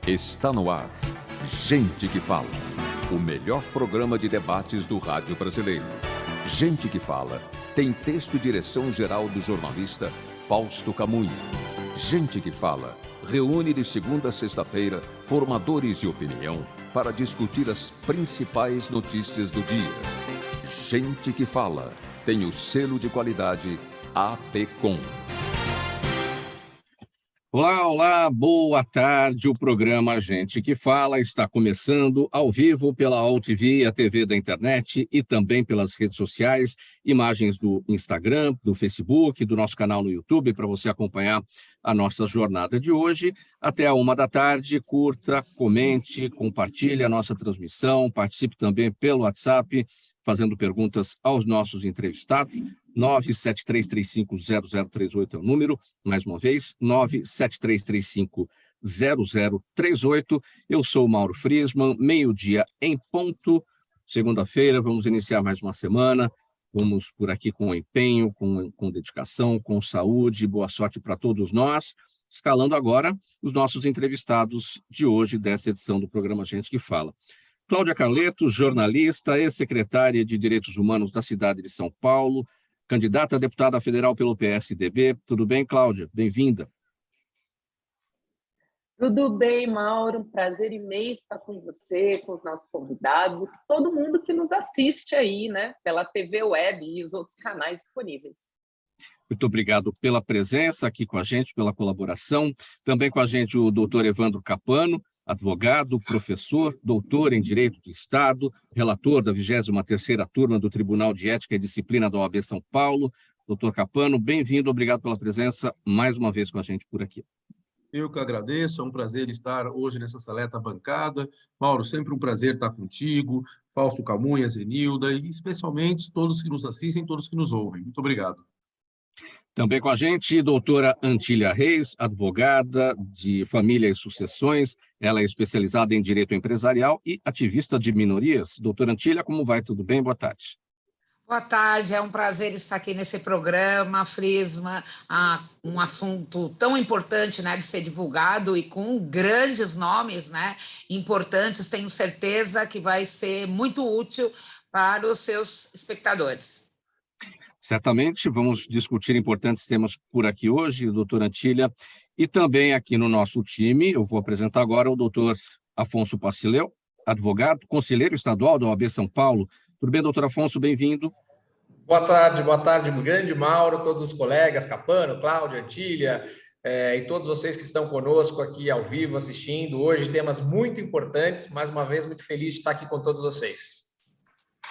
Está no ar. Gente que Fala. O melhor programa de debates do rádio brasileiro. Gente que Fala tem texto e direção geral do jornalista Fausto Camunha. Gente que Fala reúne de segunda a sexta-feira formadores de opinião para discutir as principais notícias do dia. Gente que Fala tem o selo de qualidade APCOM. Olá, olá, boa tarde. O programa Gente que Fala está começando ao vivo pela AltV, a TV da internet e também pelas redes sociais, imagens do Instagram, do Facebook, do nosso canal no YouTube, para você acompanhar a nossa jornada de hoje. Até a 13h, curta, comente, compartilhe a nossa transmissão, participe também pelo WhatsApp, fazendo perguntas aos nossos entrevistados. 973350038 é o número, mais uma vez, 973350038. Eu sou o Mauro Friesman, meio-dia em ponto, segunda-feira, vamos iniciar mais uma semana, vamos por aqui com empenho, com dedicação, com saúde, boa sorte para todos nós, escalando agora os nossos entrevistados de hoje, dessa edição do programa Gente que Fala. Cláudia Carleto, jornalista, ex-secretária de Direitos Humanos da cidade de São Paulo, candidata a deputada federal pelo PSDB. Tudo bem, Cláudia? Bem-vinda. Tudo bem, Mauro. Um prazer imenso estar com você, com os nossos convidados, e todo mundo que nos assiste aí, né, pela TV Web e os outros canais disponíveis. Muito obrigado pela presença aqui com a gente, pela colaboração. Também com a gente o doutor Evandro Capano, advogado, professor, doutor em Direito do Estado, relator da 23ª turma do Tribunal de Ética e Disciplina da OAB São Paulo. Doutor Capano, bem-vindo, obrigado pela presença mais uma vez com a gente por aqui. Eu que agradeço, é um prazer estar hoje nessa seleta bancada. Mauro, sempre um prazer estar contigo, Fausto Camunha, Zenilda, e especialmente todos que nos assistem, todos que nos ouvem. Muito obrigado. Também com a gente, doutora Antília Reis, advogada de família e sucessões. Ela é especializada em direito empresarial e ativista de minorias. Doutora Antília, como vai? Tudo bem? Boa tarde. Boa tarde, é um prazer estar aqui nesse programa, Friesman, um assunto tão importante, né, de ser divulgado e com grandes nomes, né, importantes. Tenho certeza que vai ser muito útil para os seus espectadores. Certamente vamos discutir importantes temas por aqui hoje, doutora Antília, e também aqui no nosso time, eu vou apresentar agora o doutor Afonso Pacileu, advogado, conselheiro estadual da OAB São Paulo. Tudo bem, doutor Afonso? Bem-vindo. Boa tarde, grande Mauro, todos os colegas, Capano, Cláudia, Antília, e todos vocês que estão conosco aqui ao vivo assistindo. Hoje temas muito importantes, mais uma vez muito feliz de estar aqui com todos vocês.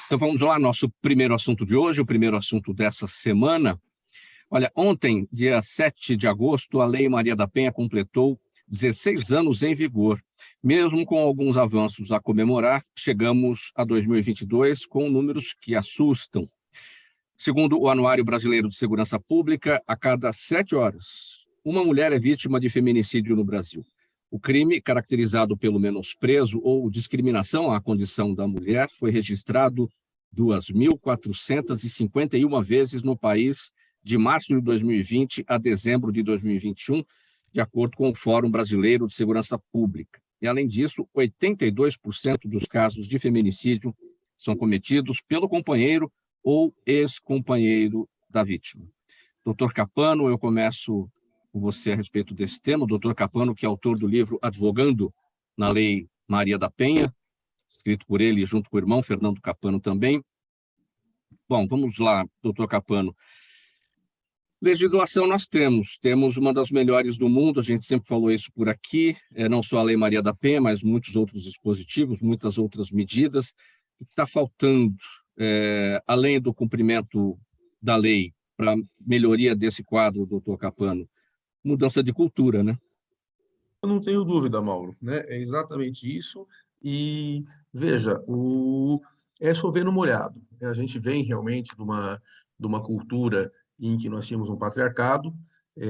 Então vamos lá, nosso primeiro assunto de hoje, o primeiro assunto dessa semana. Olha, ontem, dia 7 de agosto, a Lei Maria da Penha completou 16 anos em vigor. Mesmo com alguns avanços a comemorar, chegamos a 2022 com números que assustam. Segundo o Anuário Brasileiro de Segurança Pública, a cada 7 horas, uma mulher é vítima de feminicídio no Brasil. O crime, caracterizado pelo menosprezo ou discriminação à condição da mulher, foi registrado 2.451 vezes no país de março de 2020 a dezembro de 2021, de acordo com o Fórum Brasileiro de Segurança Pública. E, além disso, 82% dos casos de feminicídio são cometidos pelo companheiro ou ex-companheiro da vítima. Doutor Capano, eu começo com você a respeito desse tema. O doutor Capano, que é autor do livro Advogando na Lei Maria da Penha, escrito por ele junto com o irmão Fernando Capano também. Bom, vamos lá, doutor Capano. Legislação nós temos uma das melhores do mundo, a gente sempre falou isso por aqui, não só a Lei Maria da Penha, mas muitos outros dispositivos, muitas outras medidas. O que está faltando, além do cumprimento da lei, para melhoria desse quadro, doutor Capano? Mudança de cultura, né? Eu não tenho dúvida, Mauro, né? É exatamente isso. E, veja, é chover no molhado. A gente vem realmente de uma cultura em que nós tínhamos um patriarcado,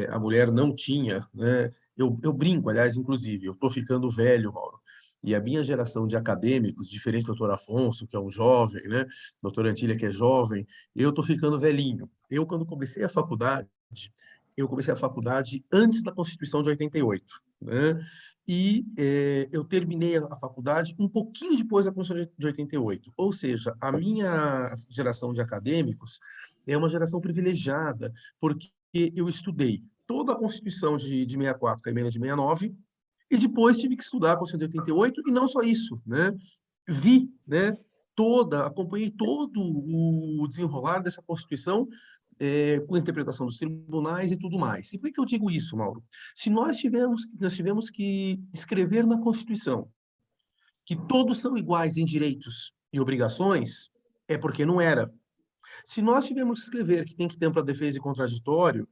a mulher não tinha, né? Eu brinco, aliás, inclusive, eu estou ficando velho, Mauro, e a minha geração de acadêmicos, diferente do doutor Afonso, que é um jovem, né? Doutora Antília, que é jovem, eu estou ficando velhinho. Eu, quando comecei a faculdade, eu comecei a faculdade antes da Constituição de 88, né? E eu terminei a faculdade um pouquinho depois da Constituição de 88. Ou seja, a minha geração de acadêmicos é uma geração privilegiada, porque eu estudei toda a Constituição de 64, com a emenda de 69, e depois tive que estudar a Constituição de 88, e não só isso, né? Vi, né, acompanhei todo o desenrolar dessa Constituição, com a interpretação dos tribunais e tudo mais. E por que eu digo isso, Mauro? Se nós tivemos que escrever na Constituição que todos são iguais em direitos e obrigações, é porque não era. Se nós tivermos que escrever que tem que ter ampla defesa e contraditório,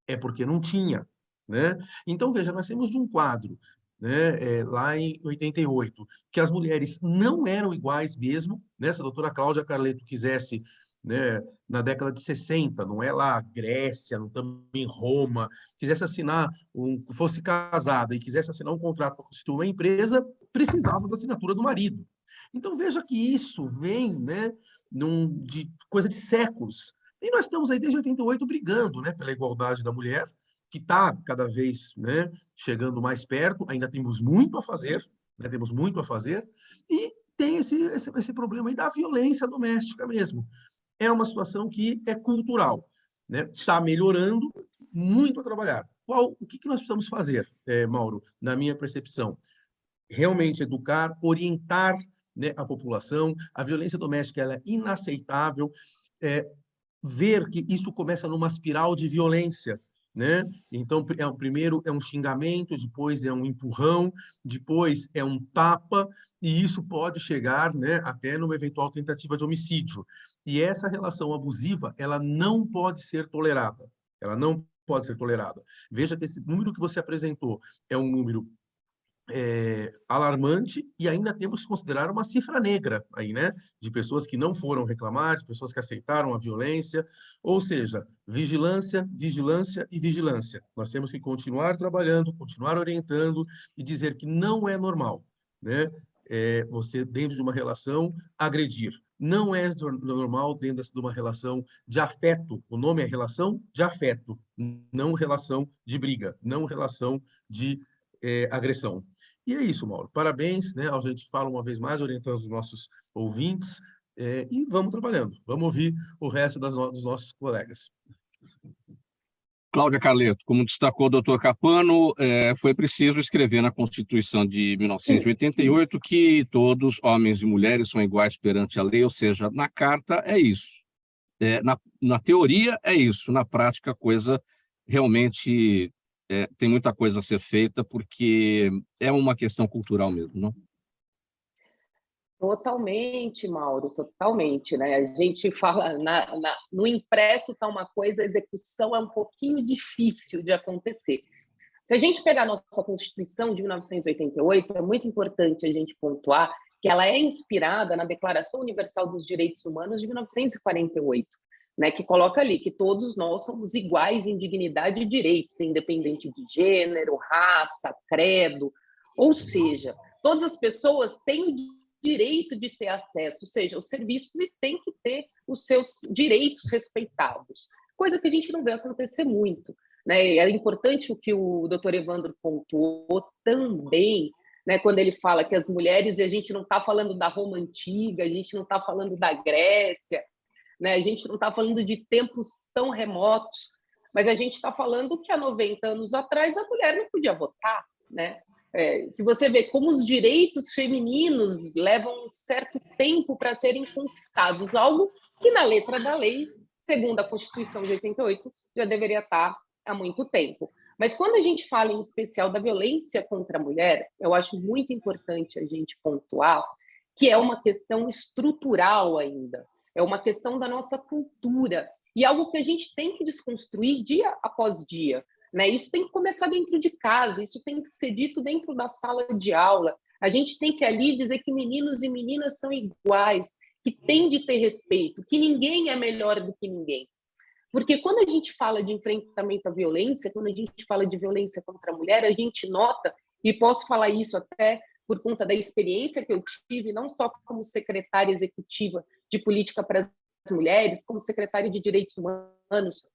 é porque não tinha, né? Então, veja, nós temos de um quadro, né, lá em 88, que as mulheres não eram iguais mesmo, né? Se a doutora Cláudia Carleto quisesse, né, na década de 60, não é lá Grécia, não também Roma, quisesse assinar, fosse casada e quisesse assinar um contrato para constituir uma empresa, precisava da assinatura do marido. Então, veja que isso vem, né, de coisa de séculos. E nós estamos aí desde 88 brigando, né, pela igualdade da mulher, que está cada vez, né, chegando mais perto. Ainda temos muito a fazer, né, temos muito a fazer. E tem esse problema aí da violência doméstica mesmo. É uma situação que é cultural, né? Está melhorando, muito a trabalhar. O que nós precisamos fazer, Mauro, na minha percepção? Realmente educar, orientar, né, a população. A violência doméstica ela é inaceitável. Ver que isso começa numa espiral de violência, né? Então, primeiro é um xingamento, depois é um empurrão, depois é um tapa, e isso pode chegar, né, até numa eventual tentativa de homicídio. E essa relação abusiva, ela não pode ser tolerada. Ela não pode ser tolerada. Veja que esse número que você apresentou é um número alarmante, e ainda temos que considerar uma cifra negra aí, né? De pessoas que não foram reclamar, de pessoas que aceitaram a violência, ou seja, vigilância, vigilância e vigilância. Nós temos que continuar trabalhando, continuar orientando e dizer que não é normal, né? Você, dentro de uma relação, agredir. Não é normal dentro de uma relação de afeto. O nome é relação de afeto, não relação de briga, não relação de agressão. E é isso, Mauro. Parabéns, né, a gente fala uma vez mais, orientando os nossos ouvintes, e vamos trabalhando. Vamos ouvir o resto dos nossos colegas. Cláudia Carleto, como destacou o doutor Capano, foi preciso escrever na Constituição de 1988 que todos, homens e mulheres, são iguais perante a lei, ou seja, na carta é isso. Na teoria é isso, na prática a coisa realmente tem muita coisa a ser feita, porque é uma questão cultural mesmo, não? Totalmente, Mauro, totalmente, né? A gente fala, no impresso está uma coisa, a execução é um pouquinho difícil de acontecer. Se a gente pegar a nossa Constituição de 1988, é muito importante a gente pontuar que ela é inspirada na Declaração Universal dos Direitos Humanos de 1948, né, que coloca ali que todos nós somos iguais em dignidade e direitos, independente de gênero, raça, credo, ou seja, todas as pessoas têm o direito de ter acesso, ou seja, os serviços, e têm que ter os seus direitos respeitados, coisa que a gente não vê acontecer muito, né? É importante o que o doutor Evandro pontuou também, né, quando ele fala que as mulheres, e a gente não está falando da Roma Antiga, a gente não está falando da Grécia, né? A gente não está falando de tempos tão remotos, mas a gente está falando que há 90 anos atrás a mulher não podia votar, né? Se você vê como os direitos femininos levam um certo tempo para serem conquistados, algo que na letra da lei, segundo a Constituição de 88, já deveria estar há muito tempo. Mas quando a gente fala em especial da violência contra a mulher, eu acho muito importante a gente pontuar que é uma questão estrutural ainda, é uma questão da nossa cultura, e algo que a gente tem que desconstruir dia após dia, né? Isso tem que começar dentro de casa, isso tem que ser dito dentro da sala de aula, a gente tem que ali dizer que meninos e meninas são iguais, que tem de ter respeito, que ninguém é melhor do que ninguém. Porque quando a gente fala de enfrentamento à violência, quando a gente fala de violência contra a mulher, a gente nota, e posso falar isso até por conta da experiência que eu tive, não só como secretária executiva de política para as mulheres, como secretária de direitos humanos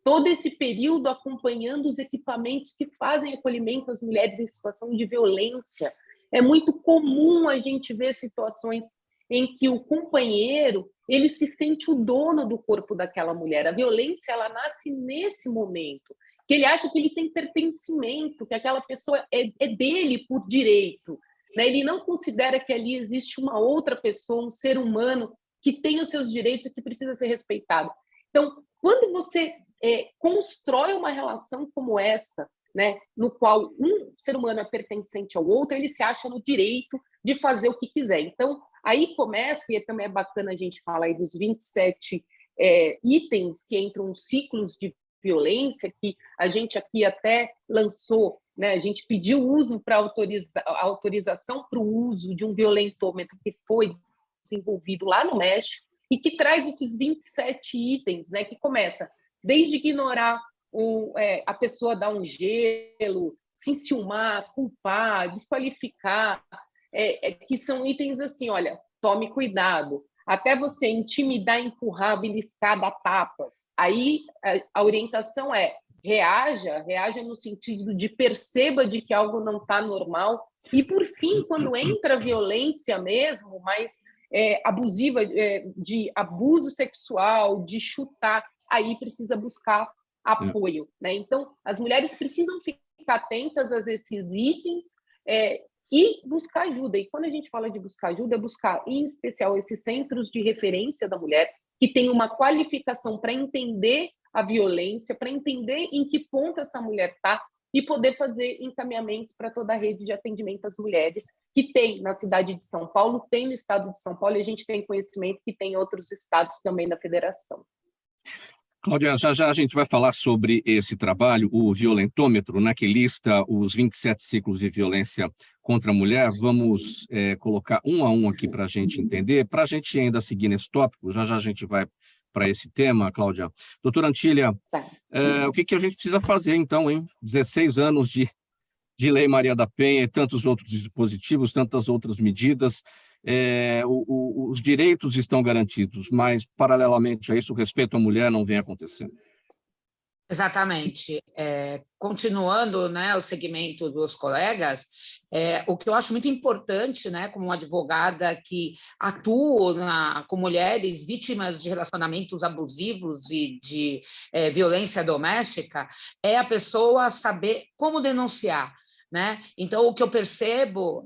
todo esse período acompanhando os equipamentos que fazem acolhimento às mulheres em situação de violência. É muito comum a gente ver situações em que o companheiro ele se sente o dono do corpo daquela mulher. A violência ela nasce nesse momento, que ele acha que ele tem pertencimento, que aquela pessoa é dele por direito, né? Ele não considera que ali existe uma outra pessoa, um ser humano que tem os seus direitos e que precisa ser respeitado. Então, quando você constrói uma relação como essa, né, no qual um ser humano é pertencente ao outro, ele se acha no direito de fazer o que quiser. Então, aí começa, e também é bacana a gente falar aí dos 27 itens que entram nos ciclos de violência, que a gente aqui até lançou, né, a gente pediu uso para autorização para o uso de um violentômetro que foi desenvolvido lá no México e que traz esses 27 itens, né, que começa desde ignorar a pessoa dar um gelo, se enciumar, culpar, desqualificar, que são itens assim, olha, tome cuidado, até você intimidar, empurrar, beliscar, dar tapas. Aí a orientação é reaja no sentido de perceba de que algo não está normal. E, por fim, quando entra a violência mesmo, mais abusiva, de abuso sexual, de chutar, aí precisa buscar apoio, né? Então, as mulheres precisam ficar atentas a esses itens e buscar ajuda. E quando a gente fala de buscar ajuda, é buscar, em especial, esses centros de referência da mulher, que tem uma qualificação para entender a violência, para entender em que ponto essa mulher está e poder fazer encaminhamento para toda a rede de atendimento às mulheres que tem na cidade de São Paulo, tem no estado de São Paulo, e a gente tem conhecimento que tem em outros estados também da federação. Cláudia, já a gente vai falar sobre esse trabalho, o violentômetro, né, que lista os 27 ciclos de violência contra a mulher. Vamos colocar um a um aqui para a gente entender. Para a gente ainda seguir nesse tópico, já a gente vai para esse tema, Cláudia. Doutora Antília, o que a gente precisa fazer, então, hein? 16 anos de Lei Maria da Penha e tantos outros dispositivos, tantas outras medidas. Os direitos estão garantidos, mas, paralelamente a isso, o respeito à mulher não vem acontecendo. Exatamente. Continuando, né, o segmento dos colegas, o que eu acho muito importante, né, como uma advogada que atua com mulheres vítimas de relacionamentos abusivos e de violência doméstica, é a pessoa saber como denunciar. Né? Então, o que eu percebo,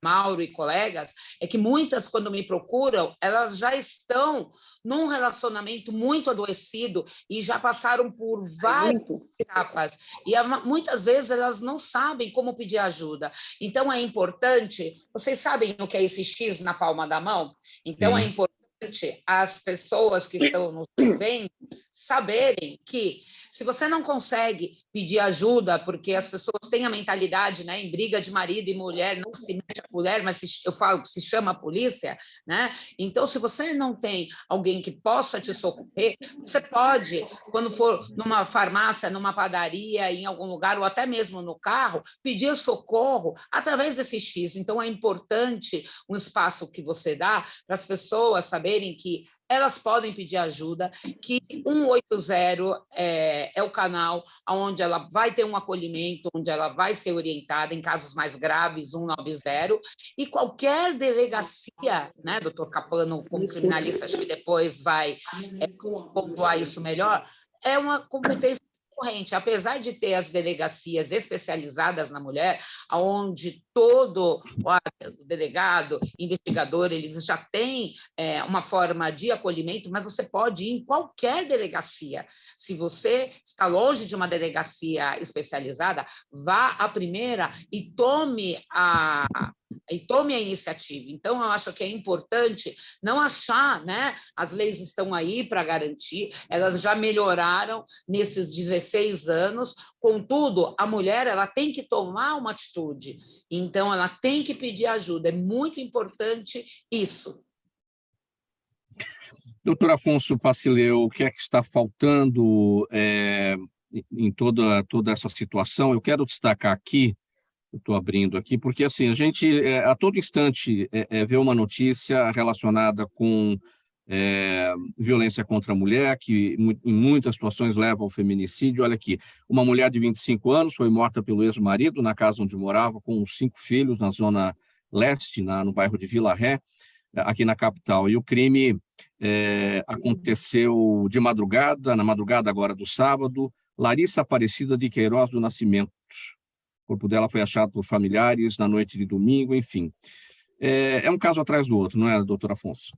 Mauro e colegas, é que muitas, quando me procuram, elas já estão num relacionamento muito adoecido e já passaram por várias etapas. E muitas vezes elas não sabem como pedir ajuda. Então, é importante... Vocês sabem o que é esse X na palma da mão? Então, é importante as pessoas que estão nos vendo saberem que, se você não consegue pedir ajuda, porque as pessoas têm a mentalidade, né, em briga de marido e mulher, não se mete a colher, mas eu falo que se chama a polícia, né? Então, se você não tem alguém que possa te socorrer, você pode, quando for numa farmácia, numa padaria, em algum lugar, ou até mesmo no carro, pedir socorro através desse X. Então, é importante um espaço que você dá para as pessoas saberem que elas podem pedir ajuda, que 180 é o canal onde ela vai ter um acolhimento, onde ela vai ser orientada em casos mais graves, 190, e qualquer delegacia, né, doutor Capano, como criminalista, acho que depois vai pontuar isso melhor, é uma competência corrente, apesar de ter as delegacias especializadas na mulher, onde todo o delegado, investigador, eles já têm uma forma de acolhimento, mas você pode ir em qualquer delegacia. Se você está longe de uma delegacia especializada, vá à primeira e tome a iniciativa. Então, eu acho que é importante não achar, né? As leis estão aí para garantir, elas já melhoraram nesses 16 anos, contudo, a mulher ela tem que tomar uma atitude, então ela tem que pedir ajuda, é muito importante isso. Doutor Afonso Pacileu, o que é que está faltando em toda essa situação? Eu quero destacar aqui, eu estou abrindo aqui, porque assim, a gente a todo instante vê uma notícia relacionada com violência contra a mulher, que em muitas situações leva ao feminicídio. Olha aqui, uma mulher de 25 anos foi morta pelo ex-marido na casa onde morava, com 5 filhos, na zona leste, no bairro de Vila Ré, aqui na capital. E o crime aconteceu de madrugada, na madrugada agora do sábado. Larissa Aparecida de Queiroz do Nascimento. O corpo dela foi achado por familiares na noite de domingo, enfim. É um caso atrás do outro, não é, doutor Afonso?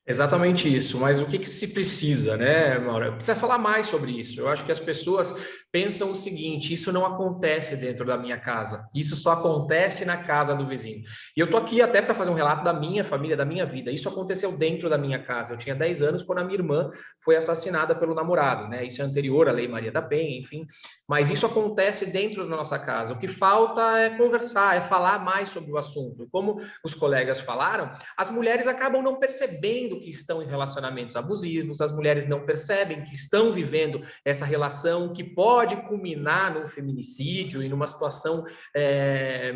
Exatamente isso, mas o que se precisa, né, Mauro? Precisa falar mais sobre isso. Eu acho que as pessoas pensam o seguinte: isso não acontece dentro da minha casa, isso só acontece na casa do vizinho. E eu tô aqui até para fazer um relato da minha família, da minha vida. Isso aconteceu dentro da minha casa. Eu tinha 10 anos quando a minha irmã foi assassinada pelo namorado, né? Isso é anterior à Lei Maria da Penha, enfim. Mas isso acontece dentro da nossa casa. O que falta é conversar, é falar mais sobre o assunto. E como os colegas falaram, as mulheres acabam não percebendo que estão em relacionamentos abusivos, as mulheres não percebem que estão vivendo essa relação que pode culminar num feminicídio e numa situação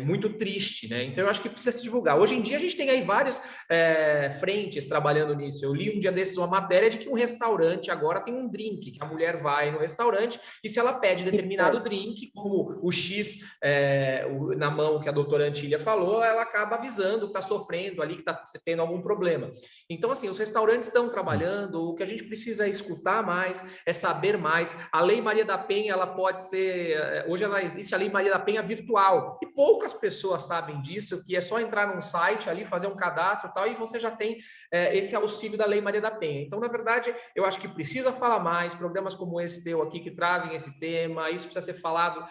muito triste, né? Então, eu acho que precisa se divulgar. Hoje em dia, a gente tem aí várias frentes trabalhando nisso. Eu li um dia desses uma matéria de que um restaurante agora tem um drink, que a mulher vai no restaurante e se ela pede determinado drink, como o X na mão que a doutora Antília falou, ela acaba avisando que está sofrendo ali, que está tendo algum problema. Então, assim, os restaurantes estão trabalhando, o que a gente precisa é escutar mais, é saber mais. A Lei Maria da Penha, ela pode ser... Hoje ela existe a Lei Maria da Penha virtual, e poucas pessoas sabem disso, que é só entrar num site ali, fazer um cadastro e tal, e você já tem esse auxílio da Lei Maria da Penha. Então, na verdade, eu acho que precisa falar mais, programas como esse teu aqui, que trazem esse tema, isso precisa ser falado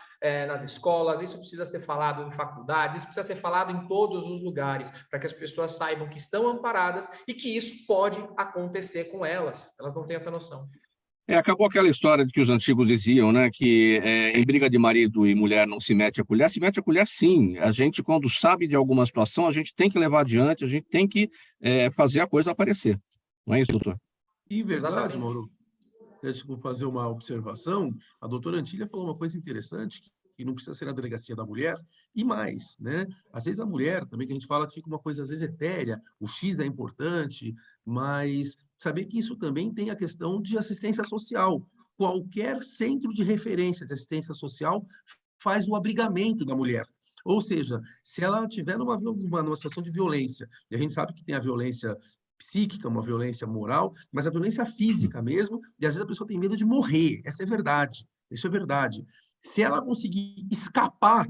nas escolas, isso precisa ser falado em faculdades, isso precisa ser falado em todos os lugares, para que as pessoas saibam que estão amparadas e que isso pode acontecer com elas. Elas não têm essa noção. Acabou aquela história de que os antigos diziam, né, que em briga de marido e mulher não se mete a colher. Se mete a colher, sim. A gente, quando sabe de alguma situação, a gente tem que levar adiante, a gente tem que fazer a coisa aparecer. Não é isso, doutor? Em verdade, Mauro, deixa eu fazer uma observação. A doutora Antília falou uma coisa interessante, que não precisa ser a delegacia da mulher, e mais, né? Às vezes a mulher, também que a gente fala que fica uma coisa às vezes etérea, o X é importante, mas saber que isso também tem a questão de assistência social. Qualquer centro de referência de assistência social faz o abrigamento da mulher. Ou seja, se ela estiver numa situação de violência, e a gente sabe que tem a violência psíquica, uma violência moral, mas a violência física mesmo, e às vezes a pessoa tem medo de morrer. Essa é verdade. Isso é verdade. Se ela conseguir escapar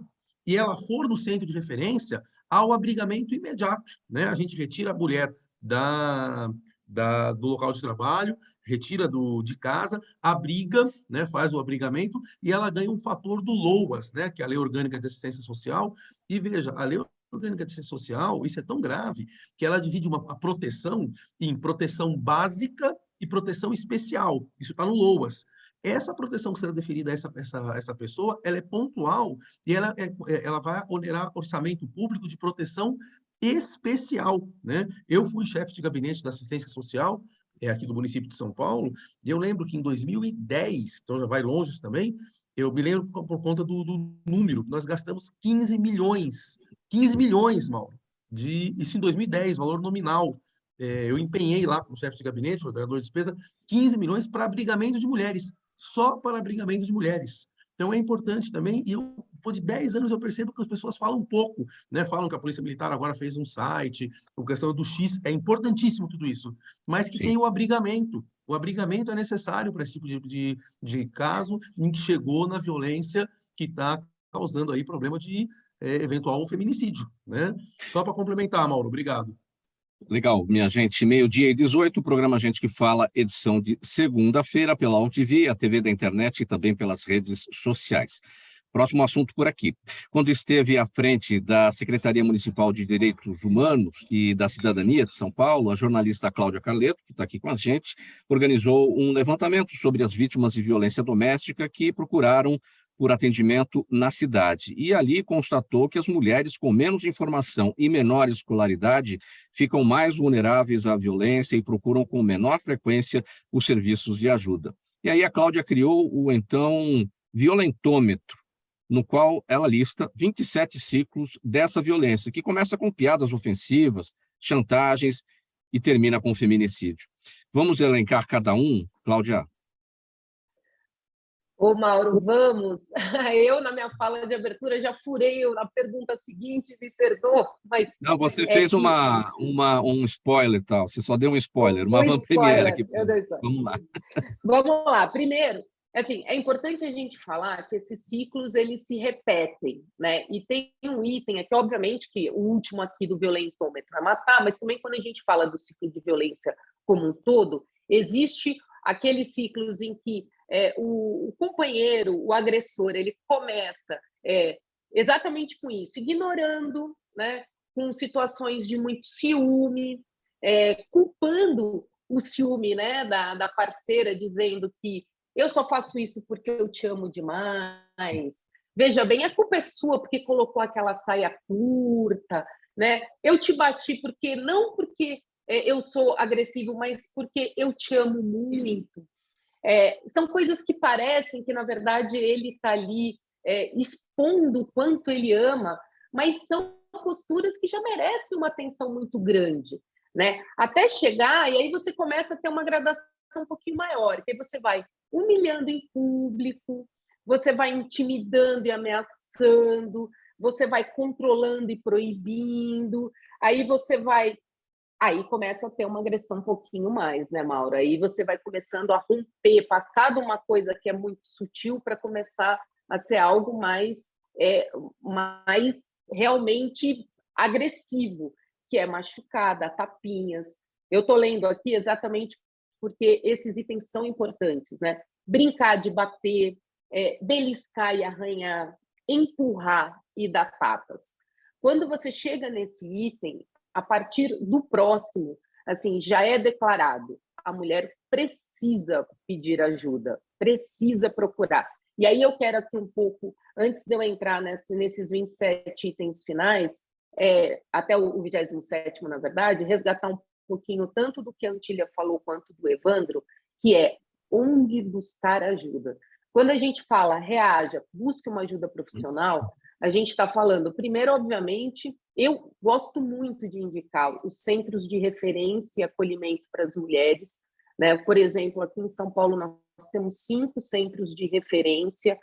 e ela for no centro de referência, há o abrigamento imediato, né? A gente retira a mulher do local de trabalho, retira de casa, abriga, né? Faz o abrigamento e ela ganha um fator do LOAS, né? Que é a Lei Orgânica de Assistência Social. E veja, a Lei Orgânica de Assistência Social, isso é tão grave que ela divide a proteção em proteção básica e proteção especial. Isso está no LOAS. Essa proteção que será deferida a essa pessoa, ela é pontual e ela vai onerar orçamento público de proteção especial, né? Eu fui chefe de gabinete da assistência social aqui do município de São Paulo, e eu lembro que em 2010, então já vai longe isso também, eu me lembro por conta do número, nós gastamos 15 milhões, Mauro, isso em 2010, valor nominal. Eu empenhei lá como chefe de gabinete, ordenador de despesa, 15 milhões para abrigamento de mulheres, só para abrigamento de mulheres. Então, é importante também, e depois de 10 anos eu percebo que as pessoas falam pouco, né? Falam que a Polícia Militar agora fez um site, a questão do X, é importantíssimo tudo isso, mas que tem o abrigamento. O abrigamento é necessário para esse tipo de caso em que chegou na violência que está causando aí problema de eventual feminicídio, né? Só para complementar, Mauro, obrigado. Legal, minha gente. 12h18, o programa Gente que Fala, edição de segunda-feira pela UTV, a TV da internet e também pelas redes sociais. Próximo assunto por aqui. Quando esteve à frente da Secretaria Municipal de Direitos Humanos e da Cidadania de São Paulo, a jornalista Cláudia Carleto, que está aqui com a gente, organizou um levantamento sobre as vítimas de violência doméstica que procuraram por atendimento na cidade. E ali constatou que as mulheres com menos informação e menor escolaridade ficam mais vulneráveis à violência e procuram com menor frequência os serviços de ajuda. E aí a Cláudia criou o então violentômetro, no qual ela lista 27 ciclos dessa violência, que começa com piadas ofensivas, chantagens e termina com feminicídio. Vamos elencar cada um, Cláudia? Ô, Mauro, vamos. Eu, na minha fala de abertura, já furei na pergunta seguinte, me perdoa, mas Não, você é fez que um spoiler, tal. Você só deu um spoiler, uma um van premiere spoiler, aqui. eu dei spoiler. Vamos lá. Vamos lá. Primeiro, assim, é importante a gente falar que esses ciclos eles se repetem, né? E tem um item aqui, obviamente, que o último aqui do violentômetro é matar, mas também quando a gente fala do ciclo de violência como um todo, existe aqueles ciclos em que o companheiro, o agressor, ele começa exatamente com isso, ignorando, né? Com situações de muito ciúme, culpando o ciúme, né, da parceira, dizendo que eu só faço isso porque eu te amo demais. Veja bem, a culpa é sua porque colocou aquela saia curta, né? Eu te bati porque não porque eu sou agressivo, mas porque eu te amo muito. São coisas que parecem que, na verdade, ele está ali expondo o quanto ele ama, mas são posturas que já merecem uma atenção muito grande, né? Até chegar, e aí você começa a ter uma gradação um pouquinho maior, que aí você vai humilhando em público, você vai intimidando e ameaçando, você vai controlando e proibindo, aí você vai... Aí começa a ter uma agressão um pouquinho mais, né, Mauro? Aí você vai começando a romper, passar de uma coisa que é muito sutil para começar a ser algo mais realmente agressivo, que é machucada, tapinhas. Eu estou lendo aqui exatamente porque esses itens são importantes, né? Brincar de bater, beliscar e arranhar, empurrar e dar tapas. Quando você chega nesse item, a partir do próximo, assim, já é declarado, a mulher precisa pedir ajuda, precisa procurar. E aí eu quero aqui um pouco, antes de eu entrar nesses 27 itens finais, até o 27º, na verdade, resgatar um pouquinho tanto do que a Antília falou quanto do Evandro, que é onde buscar ajuda. Quando a gente fala reaja, busque uma ajuda profissional, a gente está falando, primeiro, obviamente, eu gosto muito de indicar os centros de referência e acolhimento para as mulheres, né? Por exemplo, aqui em São Paulo nós temos 5 centros de referência,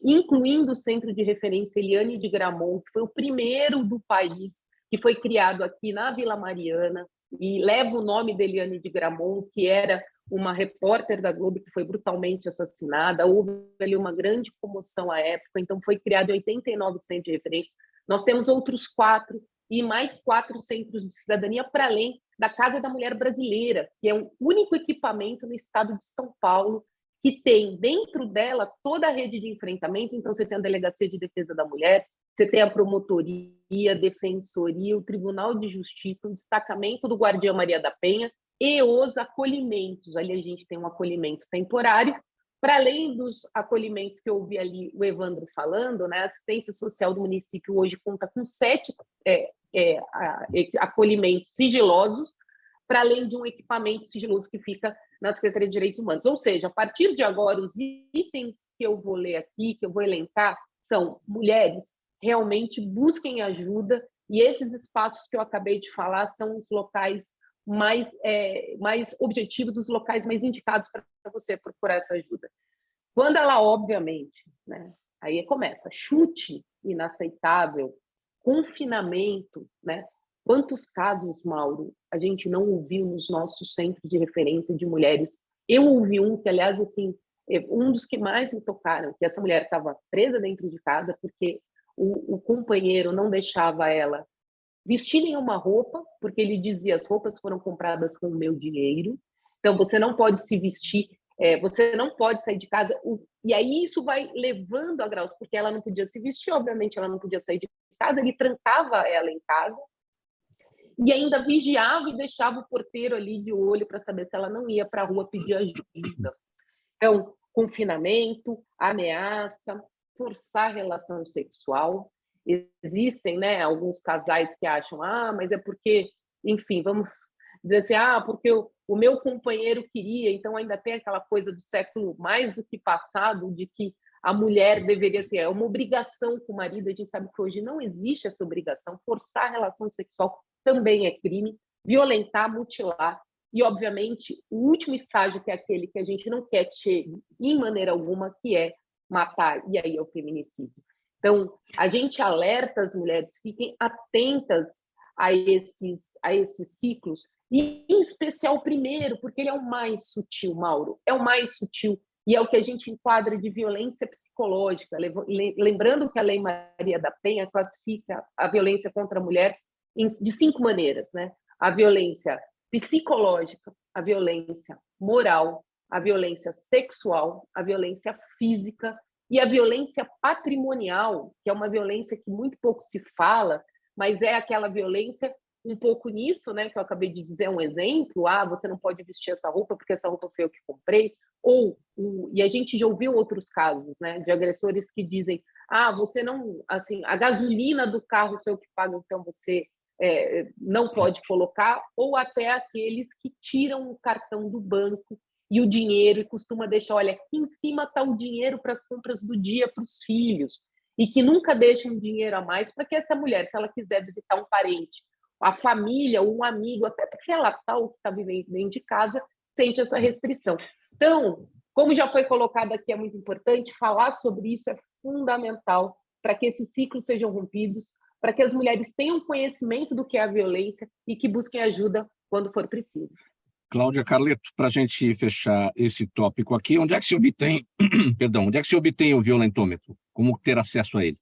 incluindo o centro de referência Eliane de Gramont, que foi o primeiro do país, que foi criado aqui na Vila Mariana, e leva o nome de Eliane de Gramont, que era uma repórter da Globo que foi brutalmente assassinada. Houve ali uma grande comoção à época, então foi criado 89 centros de referência. Nós temos outros 4 e mais 4 centros de cidadania para além da Casa da Mulher Brasileira, que é um único equipamento no estado de São Paulo, que tem dentro dela toda a rede de enfrentamento. Então, você tem a Delegacia de Defesa da Mulher, você tem a Promotoria, a Defensoria, o Tribunal de Justiça, o destacamento do Guardião Maria da Penha, e os acolhimentos. Ali a gente tem um acolhimento temporário, para além dos acolhimentos que eu ouvi ali o Evandro falando, né? A assistência social do município hoje conta com 7 acolhimentos sigilosos, para além de um equipamento sigiloso que fica na Secretaria de Direitos Humanos. Ou seja, a partir de agora, os itens que eu vou ler aqui, que eu vou elencar, são mulheres, realmente busquem ajuda, e esses espaços que eu acabei de falar são os locais mais objetivos, os locais mais indicados para você procurar essa ajuda. Quando ela, obviamente, né, aí começa chute inaceitável, confinamento, né? Quantos casos, Mauro, a gente não ouviu nos nossos centros de referência de mulheres? Eu ouvi um que, aliás, assim, um dos que mais me tocaram, que essa mulher estava presa dentro de casa porque o companheiro não deixava ela vestir nenhuma roupa, porque ele dizia as roupas foram compradas com o meu dinheiro, então você não pode se vestir, você não pode sair de casa, e aí isso vai levando a graus, porque ela não podia se vestir, obviamente ela não podia sair de casa, ele trancava ela em casa, e ainda vigiava e deixava o porteiro ali de olho para saber se ela não ia para a rua pedir ajuda. Então, confinamento, ameaça, forçar relação sexual. Existem, né, alguns casais que acham, mas é porque, enfim, vamos dizer assim, porque o meu companheiro queria, então ainda tem aquela coisa do século mais do que passado, de que a mulher deveria ser, uma obrigação com o marido. A gente sabe que hoje não existe essa obrigação, forçar a relação sexual também é crime, violentar, mutilar, e, obviamente, o último estágio, que é aquele que a gente não quer que chegue, em maneira alguma, que é matar, e aí é o feminicídio. Então, a gente alerta as mulheres, fiquem atentas a esses ciclos, e em especial o primeiro, porque ele é o mais sutil, Mauro, é o mais sutil, e é o que a gente enquadra de violência psicológica, lembrando que a Lei Maria da Penha classifica a violência contra a mulher de 5 maneiras, né? A violência psicológica, a violência moral, a violência sexual, a violência física e a violência patrimonial, que é uma violência que muito pouco se fala, mas é aquela violência um pouco nisso, né, que eu acabei de dizer, um exemplo, você não pode vestir essa roupa porque essa roupa foi eu que comprei, e a gente já ouviu outros casos, né, de agressores que dizem, você não, assim, a gasolina do carro sou eu que pago, então você não pode colocar, ou até aqueles que tiram o cartão do banco e o dinheiro, e costuma deixar, olha, aqui em cima está o dinheiro para as compras do dia para os filhos, e que nunca deixam dinheiro a mais para que essa mulher, se ela quiser visitar um parente, a família, ou um amigo, até porque ela está ou que está vivendo dentro de casa, sente essa restrição. Então, como já foi colocado aqui, é muito importante, falar sobre isso é fundamental para que esses ciclos sejam rompidos, para que as mulheres tenham conhecimento do que é a violência e que busquem ajuda quando for preciso. Cláudia Carleto, para a gente fechar esse tópico aqui, onde é que se obtém, perdão, onde é que se obtém o violentômetro? Como ter acesso a ele?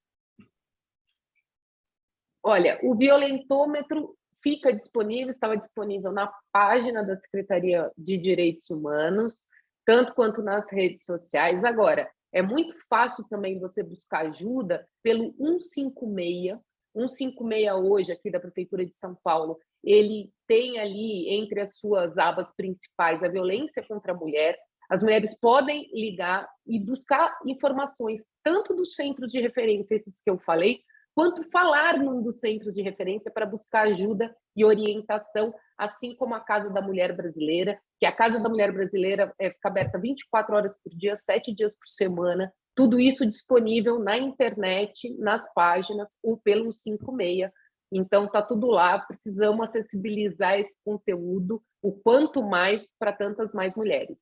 Olha, o violentômetro fica disponível, estava disponível na página da Secretaria de Direitos Humanos, tanto quanto nas redes sociais. Agora, é muito fácil também você buscar ajuda pelo 156. 156 hoje, aqui da Prefeitura de São Paulo, ele tem ali, entre as suas abas principais, a violência contra a mulher. As mulheres podem ligar e buscar informações, tanto dos centros de referência, esses que eu falei, quanto falar num dos centros de referência para buscar ajuda e orientação, assim como a Casa da Mulher Brasileira, que a Casa da Mulher Brasileira fica aberta 24 horas por dia, 7 dias por semana, tudo isso disponível na internet, nas páginas, ou pelo 56. Então, está tudo lá, precisamos acessibilizar esse conteúdo o quanto mais para tantas mais mulheres.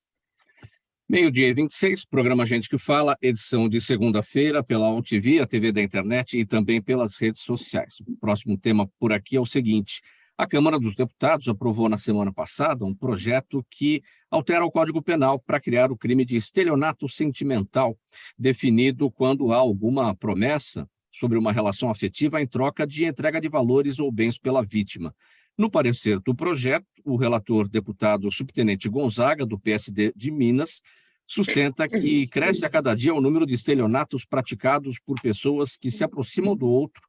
12h26, programa Gente que Fala, edição de segunda-feira pela UTV, a TV da internet e também pelas redes sociais. O próximo tema por aqui é o seguinte: a Câmara dos Deputados aprovou na semana passada um projeto que altera o Código Penal para criar o crime de estelionato sentimental, definido quando há alguma promessa sobre uma relação afetiva em troca de entrega de valores ou bens pela vítima. No parecer do projeto, o relator deputado subtenente Gonzaga, do PSD de Minas, sustenta que cresce a cada dia o número de estelionatos praticados por pessoas que se aproximam do outro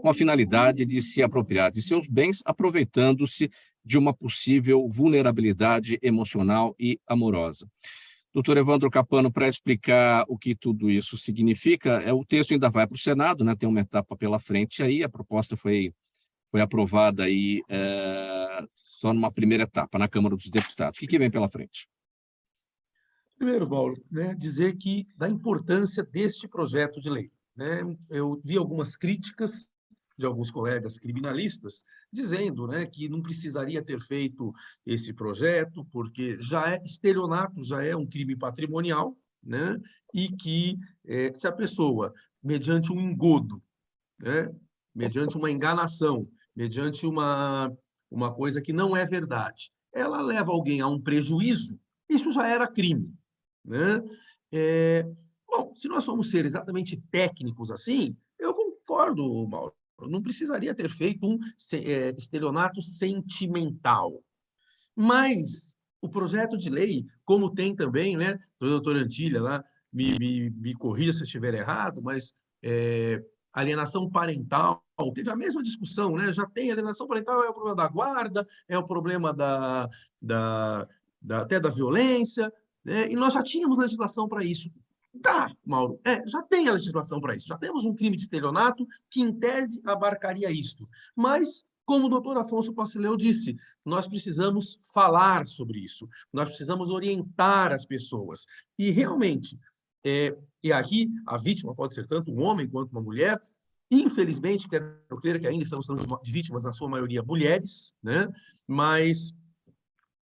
com a finalidade de se apropriar de seus bens, aproveitando-se de uma possível vulnerabilidade emocional e amorosa. Doutor Evandro Capano, para explicar o que tudo isso significa, o texto ainda vai para o Senado, né? Tem uma etapa pela frente aí, a proposta foi aprovada aí só numa primeira etapa, na Câmara dos Deputados. O que vem pela frente? Primeiro, Paulo, né, dizer que da importância deste projeto de lei. Né? Eu vi algumas críticas de alguns colegas criminalistas dizendo, né, que não precisaria ter feito esse projeto, porque estelionato já é um crime patrimonial, né, e que se a pessoa, mediante um engodo, né, mediante uma enganação, mediante uma coisa que não é verdade, ela leva alguém a um prejuízo, isso já era crime. Né? Bom, se nós formos ser exatamente técnicos assim, eu concordo, Mauro, não precisaria ter feito um estelionato sentimental. Mas o projeto de lei, como tem também, né, o doutor Antilha lá, me corrija se eu estiver errado, mas alienação parental, teve a mesma discussão, né? Já tem alienação parental, é o problema da guarda, é o problema até da violência, né? E nós já tínhamos legislação para isso. Tá, Mauro, já tem a legislação para isso, já temos um crime de estelionato que, em tese, abarcaria isto. Mas, como o doutor Afonso Pacileu disse, nós precisamos falar sobre isso, nós precisamos orientar as pessoas. E, realmente, e aqui a vítima pode ser tanto um homem quanto uma mulher, Infelizmente, quero crer que ainda estamos falando de vítimas, na sua maioria, mulheres, né? Mas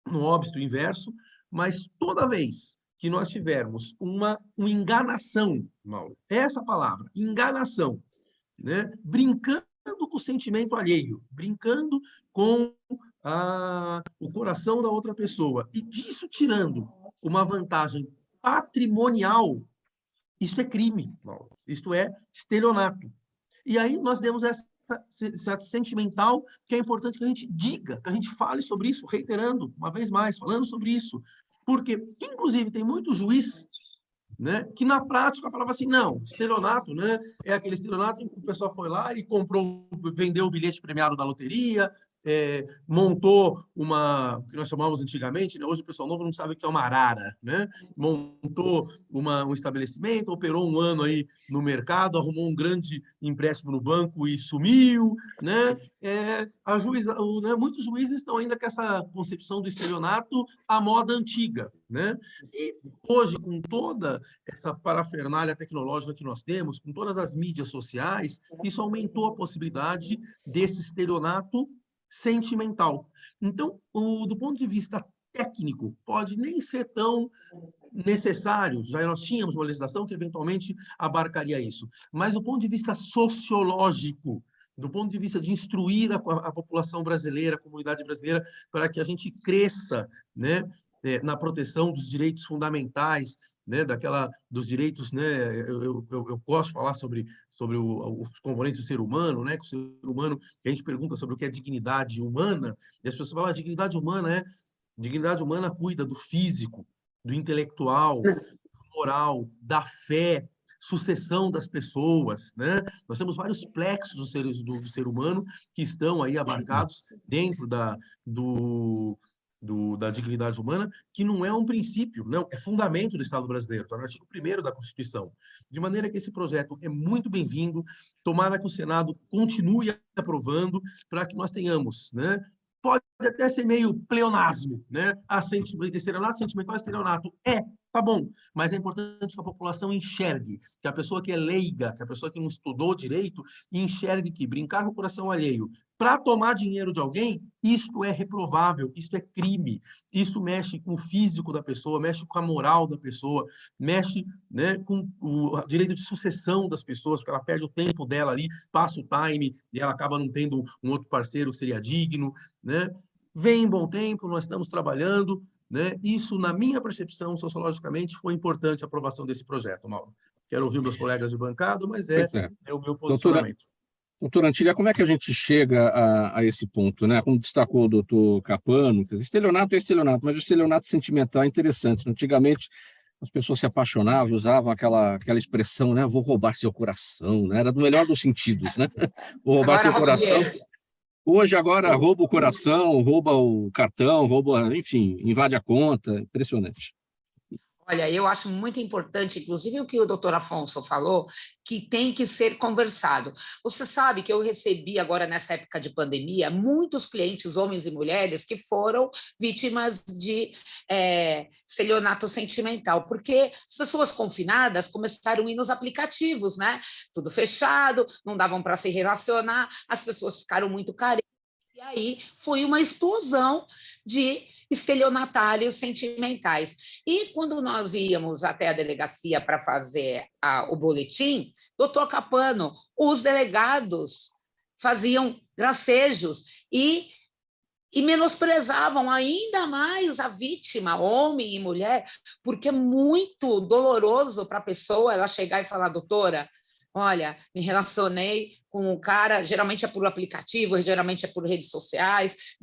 no óbito inverso, mas toda vez que nós tivermos uma enganação, Mauro, essa palavra, enganação, né? Brincando com o sentimento alheio, brincando com o coração da outra pessoa, e disso tirando uma vantagem patrimonial, isso é crime, Mauro. Isto é estelionato. E aí nós demos essa sentimental, que é importante que a gente diga, que a gente fale sobre isso, reiterando, uma vez mais, falando sobre isso. Porque, inclusive, tem muito juiz, né, que na prática falava assim, não, estelionato, né, é aquele estelionato em que o pessoal foi lá e comprou, vendeu o bilhete premiado da loteria, montou o que nós chamávamos antigamente, né, hoje o pessoal novo não sabe o que é uma arara, né, montou um estabelecimento, operou um ano aí no mercado, arrumou um grande empréstimo no banco e sumiu, né, muitos juízes estão ainda com essa concepção do estelionato à moda antiga, né, e hoje, com toda essa parafernália tecnológica que nós temos, com todas as mídias sociais, isso aumentou a possibilidade desse estelionato sentimental. Então, do ponto de vista técnico, pode nem ser tão necessário, já nós tínhamos uma legislação que eventualmente abarcaria isso, mas do ponto de vista sociológico, do ponto de vista de instruir a população brasileira, a comunidade brasileira, para que a gente cresça, né, na proteção dos direitos fundamentais, né, dos direitos, né, eu gosto de falar sobre os componentes do ser humano, né, que o ser humano, que a gente pergunta sobre o que é dignidade humana, e as pessoas falam, dignidade humana cuida do físico, do intelectual, do moral, da fé, sucessão das pessoas, né? Nós temos vários plexos do ser humano que estão aí abarcados dentro da dignidade humana, que não é um princípio, não, é fundamento do Estado brasileiro, está no artigo 1º da Constituição. De maneira que esse projeto é muito bem-vindo, tomara que o Senado continue aprovando, para que nós tenhamos, né? Pode até ser meio pleonasmo, né? Estelionato sentimental, estelionato. Tá bom, mas é importante que a população enxergue, que a pessoa que é leiga, que a pessoa que não estudou direito, enxergue que brincar com o coração alheio para tomar dinheiro de alguém, isto é reprovável, isto é crime, isso mexe com o físico da pessoa, mexe com a moral da pessoa, mexe, né, com o direito de sucessão das pessoas, porque ela perde o tempo dela ali, passa o time, e ela acaba não tendo um outro parceiro que seria digno, né? Vem em bom tempo, nós estamos trabalhando, né? Isso, na minha percepção, sociologicamente, foi importante a aprovação desse projeto, Mauro. Quero ouvir meus colegas de bancada, mas é o meu posicionamento. Doutor Antília, como é que a gente chega a esse ponto, né? Como destacou o doutor Capano, estelionato é estelionato, mas o estelionato sentimental é interessante. Antigamente, as pessoas se apaixonavam, usavam aquela expressão, né? Vou roubar seu coração, né? Era do melhor dos sentidos, né? Vou roubar seu coração. Hoje, agora, rouba o coração, rouba o cartão, enfim, invade a conta. Impressionante. Olha, eu acho muito importante, inclusive o que o doutor Afonso falou, que tem que ser conversado. Você sabe que eu recebi agora, nessa época de pandemia, muitos clientes, homens e mulheres, que foram vítimas de estelionato sentimental, porque as pessoas confinadas começaram a ir nos aplicativos, né? Tudo fechado, não davam para se relacionar, as pessoas ficaram muito carentes. E aí foi uma explosão de estelionatários sentimentais. E quando nós íamos até a delegacia para fazer o boletim, doutor Capano, os delegados faziam gracejos e menosprezavam ainda mais a vítima, homem e mulher, porque é muito doloroso para a pessoa ela chegar e falar, doutora, olha, me relacionei com o cara, geralmente é por aplicativo, geralmente é por redes sociais,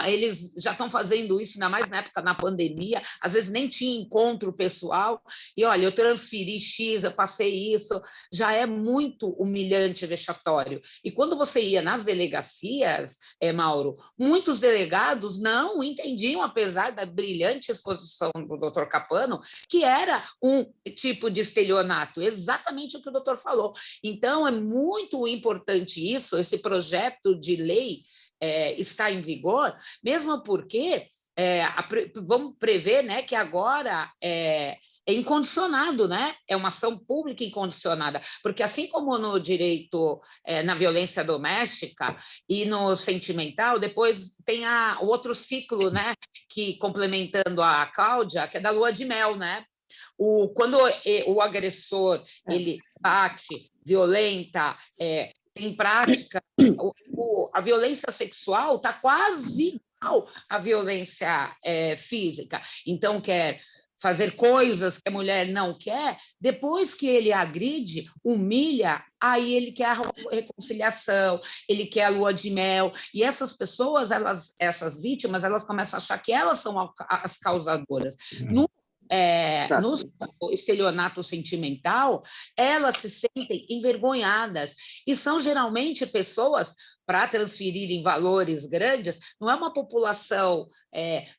eles já estão fazendo isso, ainda mais na época da pandemia, às vezes nem tinha encontro pessoal, e olha, eu transferi X, eu passei isso, já é muito humilhante, vexatório. E quando você ia nas delegacias, Mauro, muitos delegados não entendiam, apesar da brilhante exposição do doutor Capano, que era um tipo de estelionato, exatamente o que o doutor falou. Então, é muito importante importante isso, esse projeto de lei está em vigor, mesmo porque vamos prever, né, que agora é incondicionado, né? É uma ação pública incondicionada, porque assim como no direito, na violência doméstica e no sentimental, depois tem o outro ciclo, né? Que, complementando a Cláudia, que é da lua de mel, né? Quando o agressor ele bate, violenta, tem prática, a violência sexual está quase igual à violência física. Então, quer fazer coisas que a mulher não quer, depois que ele agride, humilha, aí ele quer a reconciliação, ele quer a lua de mel, e essas pessoas, essas vítimas, elas começam a achar que elas são as causadoras. No estelionato sentimental, elas se sentem envergonhadas, e são geralmente pessoas, para transferirem valores grandes, não é uma população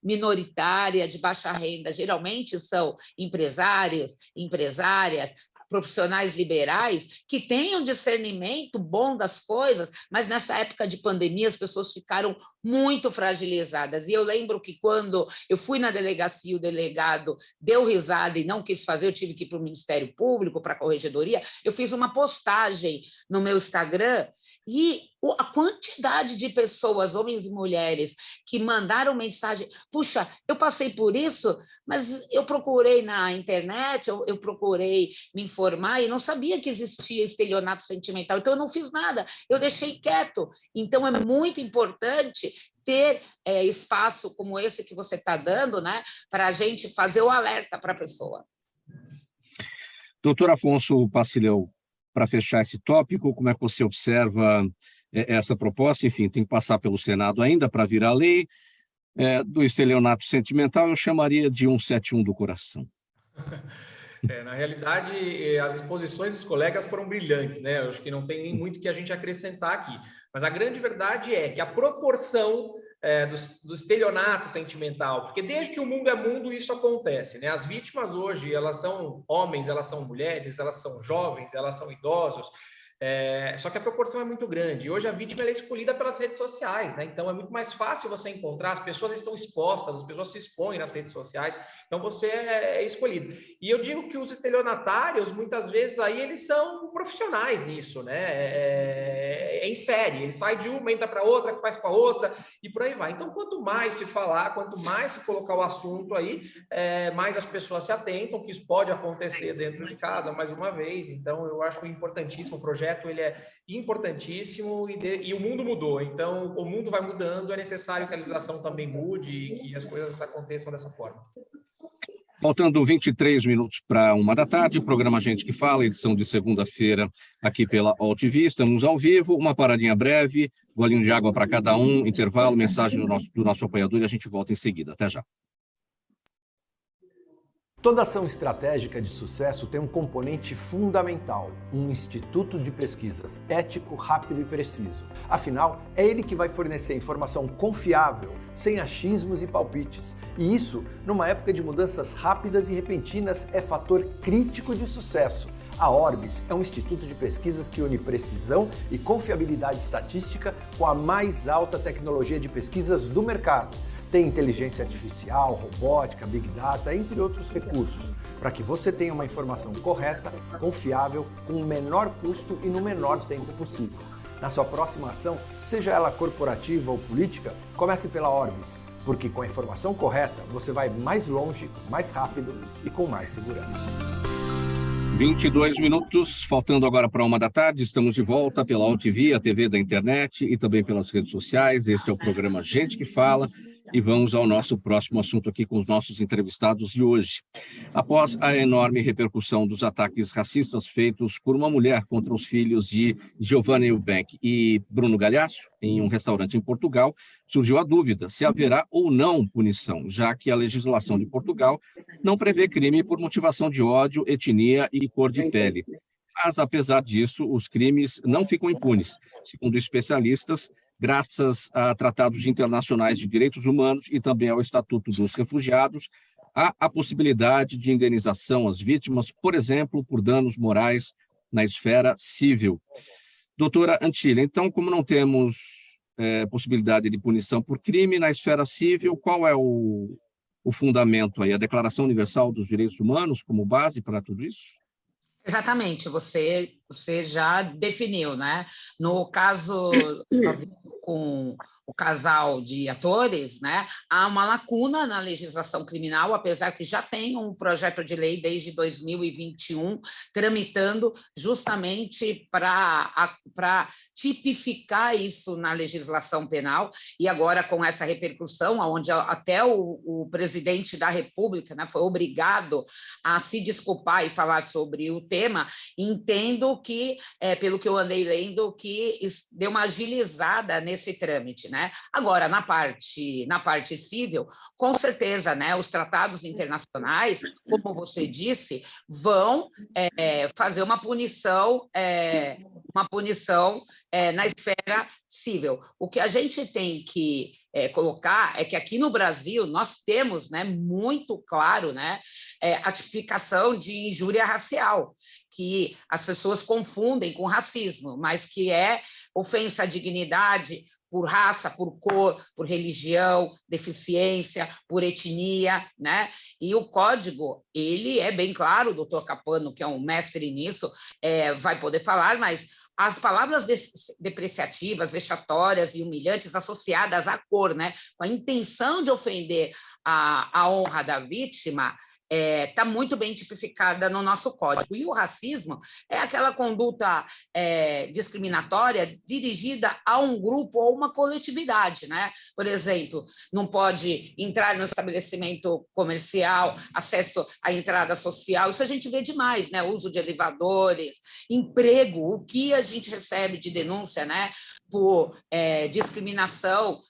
minoritária, de baixa renda, geralmente são empresários, empresárias, profissionais liberais que tenham discernimento bom das coisas, mas nessa época de pandemia as pessoas ficaram muito fragilizadas. E eu lembro que quando eu fui na delegacia, o delegado deu risada e não quis fazer, eu tive que ir para o Ministério Público, para a Corregedoria, eu fiz uma postagem no meu Instagram e a quantidade de pessoas, homens e mulheres, que mandaram mensagem, puxa, eu passei por isso, mas eu procurei na internet, eu procurei me informar e não sabia que existia estelionato sentimental, então eu não fiz nada, eu deixei quieto. Então é muito importante ter espaço como esse que você está dando, né, para a gente fazer o alerta para a pessoa. Doutor Afonso Pacilhão, para fechar esse tópico, como é que você observa essa proposta? Enfim, tem que passar pelo Senado ainda para virar lei. Do estelionato sentimental, eu chamaria de 171 do coração. Na realidade, as exposições dos colegas foram brilhantes, né? Eu acho que não tem nem muito que a gente acrescentar aqui. Mas a grande verdade é que a proporção do estelionato sentimental, porque desde que o mundo é mundo isso acontece, né? As vítimas hoje, elas são homens, elas são mulheres, elas são jovens, elas são idosos, só que a proporção é muito grande. Hoje a vítima é escolhida pelas redes sociais, né? Então é muito mais fácil você encontrar, as pessoas estão expostas, as pessoas se expõem nas redes sociais, então você é escolhido. E eu digo que os estelionatários, muitas vezes, aí eles são profissionais nisso, né? Em série, ele sai de uma, entra para outra, que faz com a outra, e por aí vai. Então, quanto mais se falar, quanto mais se colocar o assunto aí, mais as pessoas se atentam, que isso pode acontecer dentro de casa, mais uma vez. Então, eu acho importantíssimo o projeto. Ele é importantíssimo e o mundo mudou, então o mundo vai mudando, é necessário que a legislação também mude e que as coisas aconteçam dessa forma. Faltando 23 minutos para 1h da tarde, programa Gente que Fala, edição de segunda-feira aqui pela AllTV, estamos ao vivo, uma paradinha breve, golinho de água para cada um, intervalo, mensagem do nosso apoiador e a gente volta em seguida. Até já. Toda ação estratégica de sucesso tem um componente fundamental, um instituto de pesquisas ético, rápido e preciso. Afinal, é ele que vai fornecer informação confiável, sem achismos e palpites. E isso, numa época de mudanças rápidas e repentinas, é fator crítico de sucesso. A Orbis é um instituto de pesquisas que une precisão e confiabilidade estatística com a mais alta tecnologia de pesquisas do mercado. Tem inteligência artificial, robótica, big data, entre outros recursos, para que você tenha uma informação correta, confiável, com o menor custo e no menor tempo possível. Na sua próxima ação, seja ela corporativa ou política, comece pela Orbis, porque com a informação correta você vai mais longe, mais rápido e com mais segurança. 22 minutos, faltando agora para 1h da tarde, estamos de volta pela AllTV, a TV da internet e também pelas redes sociais. Este é o programa Gente que Fala e vamos ao nosso próximo assunto aqui com os nossos entrevistados de hoje. Após a enorme repercussão dos ataques racistas feitos por uma mulher contra os filhos de Giovanna Eubank e Bruno Galhaço, em um restaurante em Portugal, surgiu a dúvida se haverá ou não punição, já que a legislação de Portugal não prevê crime por motivação de ódio, etnia e cor de pele. Mas, apesar disso, os crimes não ficam impunes. Segundo especialistas, graças a tratados internacionais de direitos humanos e também ao Estatuto dos Refugiados, há a possibilidade de indenização às vítimas, por exemplo, por danos morais na esfera civil. Doutora Antília, então, como não temos possibilidade de punição por crime na esfera civil, qual é o fundamento aí? A Declaração Universal dos Direitos Humanos como base para tudo isso? Exatamente, você já definiu, né? No caso com o casal de atores, né, há uma lacuna na legislação criminal, apesar que já tem um projeto de lei desde 2021 tramitando justamente para tipificar isso na legislação penal, e agora com essa repercussão, onde até o presidente da República, né, foi obrigado a se desculpar e falar sobre o tema, entendo que, pelo que eu andei lendo, que deu uma agilizada nesse trâmite, né? Agora, na parte civil, com certeza, né, os tratados internacionais, como você disse, vão fazer uma punição na esfera civil. O que a gente tem que colocar é que aqui no Brasil nós temos, né, muito claro, né, a tipificação de injúria racial, que as pessoas confundem com racismo, mas que é ofensa à dignidade por raça, por cor, por religião, deficiência, por etnia, né? E o código, ele é bem claro, o doutor Capano, que é um mestre nisso, vai poder falar, mas as palavras depreciativas, vexatórias e humilhantes associadas à cor, né, com a intenção de ofender a honra da vítima, está muito bem tipificada no nosso código. E o racismo é aquela conduta discriminatória dirigida a um grupo ou uma coletividade, né? Por exemplo, não pode entrar no estabelecimento comercial, acesso à entrada social, isso a gente vê demais, né? Uso de elevadores, emprego, o que a gente recebe de denúncia, né, por discriminação,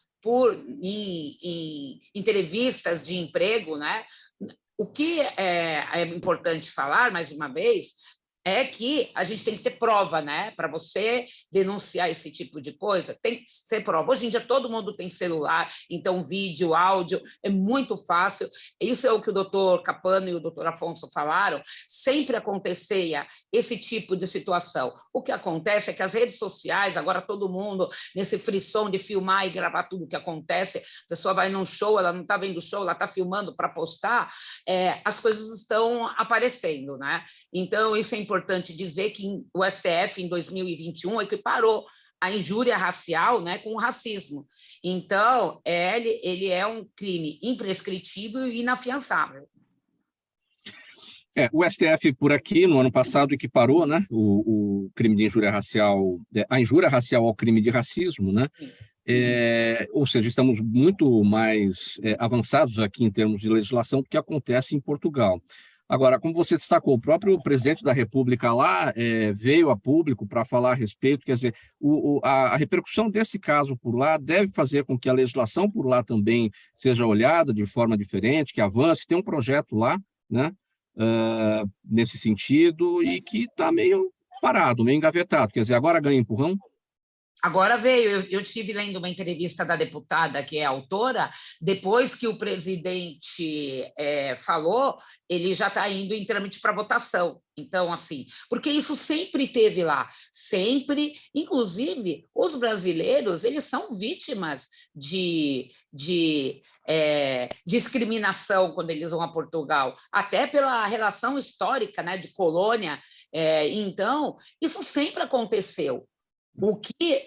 em entrevistas de emprego, né? O que é importante falar, mais uma vez, é que a gente tem que ter prova, né? Para você denunciar esse tipo de coisa, tem que ser prova. Hoje em dia todo mundo tem celular, então vídeo, áudio, é muito fácil. Isso é o que o doutor Capano e o doutor Afonso falaram, sempre acontecia esse tipo de situação. O que acontece é que as redes sociais, agora todo mundo nesse frisson de filmar e gravar tudo o que acontece, a pessoa vai num show, ela não está vendo o show, ela está filmando para postar, as coisas estão aparecendo, né? Então, isso é importante dizer que o STF, em 2021, equiparou a injúria racial, né, com o racismo. Então, ele é um crime imprescritível e inafiançável. O STF, por aqui, no ano passado, equiparou, né, o crime de injúria racial, a injúria racial ao crime de racismo, né? Ou seja, estamos muito mais avançados aqui em termos de legislação do que acontece em Portugal. Agora, como você destacou, o próprio presidente da República lá veio a público para falar a respeito, quer dizer, a repercussão desse caso por lá deve fazer com que a legislação por lá também seja olhada de forma diferente, que avance. Tem um projeto lá, né, nesse sentido, e que está meio parado, meio engavetado, quer dizer, agora ganha empurrão? Agora veio, eu estive lendo uma entrevista da deputada, que é autora, depois que o presidente falou, ele já está indo em trâmite para votação. Então, assim, porque isso sempre teve lá, sempre, inclusive, os brasileiros, eles são vítimas de discriminação quando eles vão a Portugal, até pela relação histórica, né, de colônia. Então, isso sempre aconteceu. O que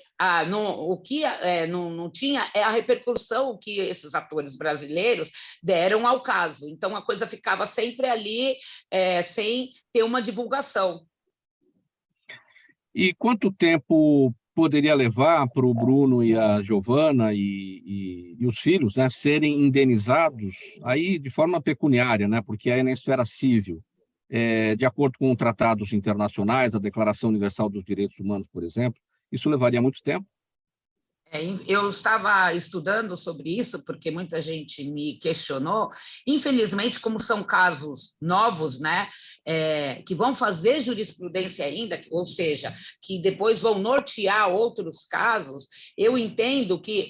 não tinha é a repercussão que esses atores brasileiros deram ao caso. Então, a coisa ficava sempre ali, sem ter uma divulgação. E quanto tempo poderia levar para o Bruno e a Giovana e os filhos, né, serem indenizados aí de forma pecuniária, né, porque aí na esfera civil, de acordo com tratados internacionais, a Declaração Universal dos Direitos Humanos, por exemplo, isso levaria muito tempo? Eu estava estudando sobre isso, porque muita gente me questionou. Infelizmente, como são casos novos, né, que vão fazer jurisprudência ainda, ou seja, que depois vão nortear outros casos, eu entendo que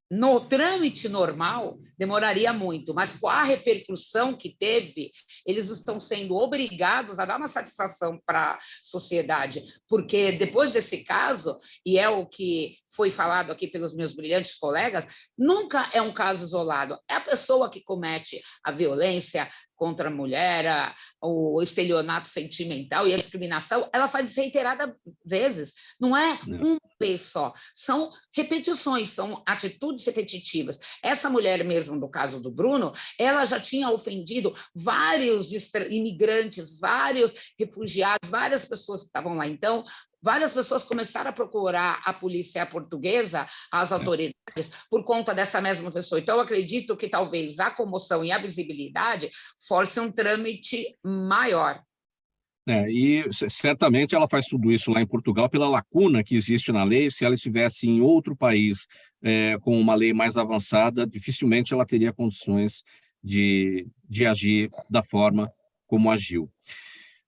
no trâmite normal, demoraria muito, mas com a repercussão que teve, eles estão sendo obrigados a dar uma satisfação para a sociedade, porque depois desse caso, e é o que foi falado aqui pelos meus brilhantes colegas, nunca é um caso isolado, é a pessoa que comete a violência contra a mulher, o estelionato sentimental e a discriminação, ela faz reiteradas vezes, não é uma vez só, são repetições, são atitudes repetitivas. Essa mulher mesmo, no caso do Bruno, ela já tinha ofendido vários imigrantes, vários refugiados, várias pessoas que estavam lá. Então, várias pessoas começaram a procurar a polícia portuguesa, as autoridades, por conta dessa mesma pessoa. Então, eu acredito que talvez a comoção e a visibilidade forcem um trâmite maior. E certamente ela faz tudo isso lá em Portugal pela lacuna que existe na lei. Se ela estivesse em outro país com uma lei mais avançada, dificilmente ela teria condições de agir da forma como agiu.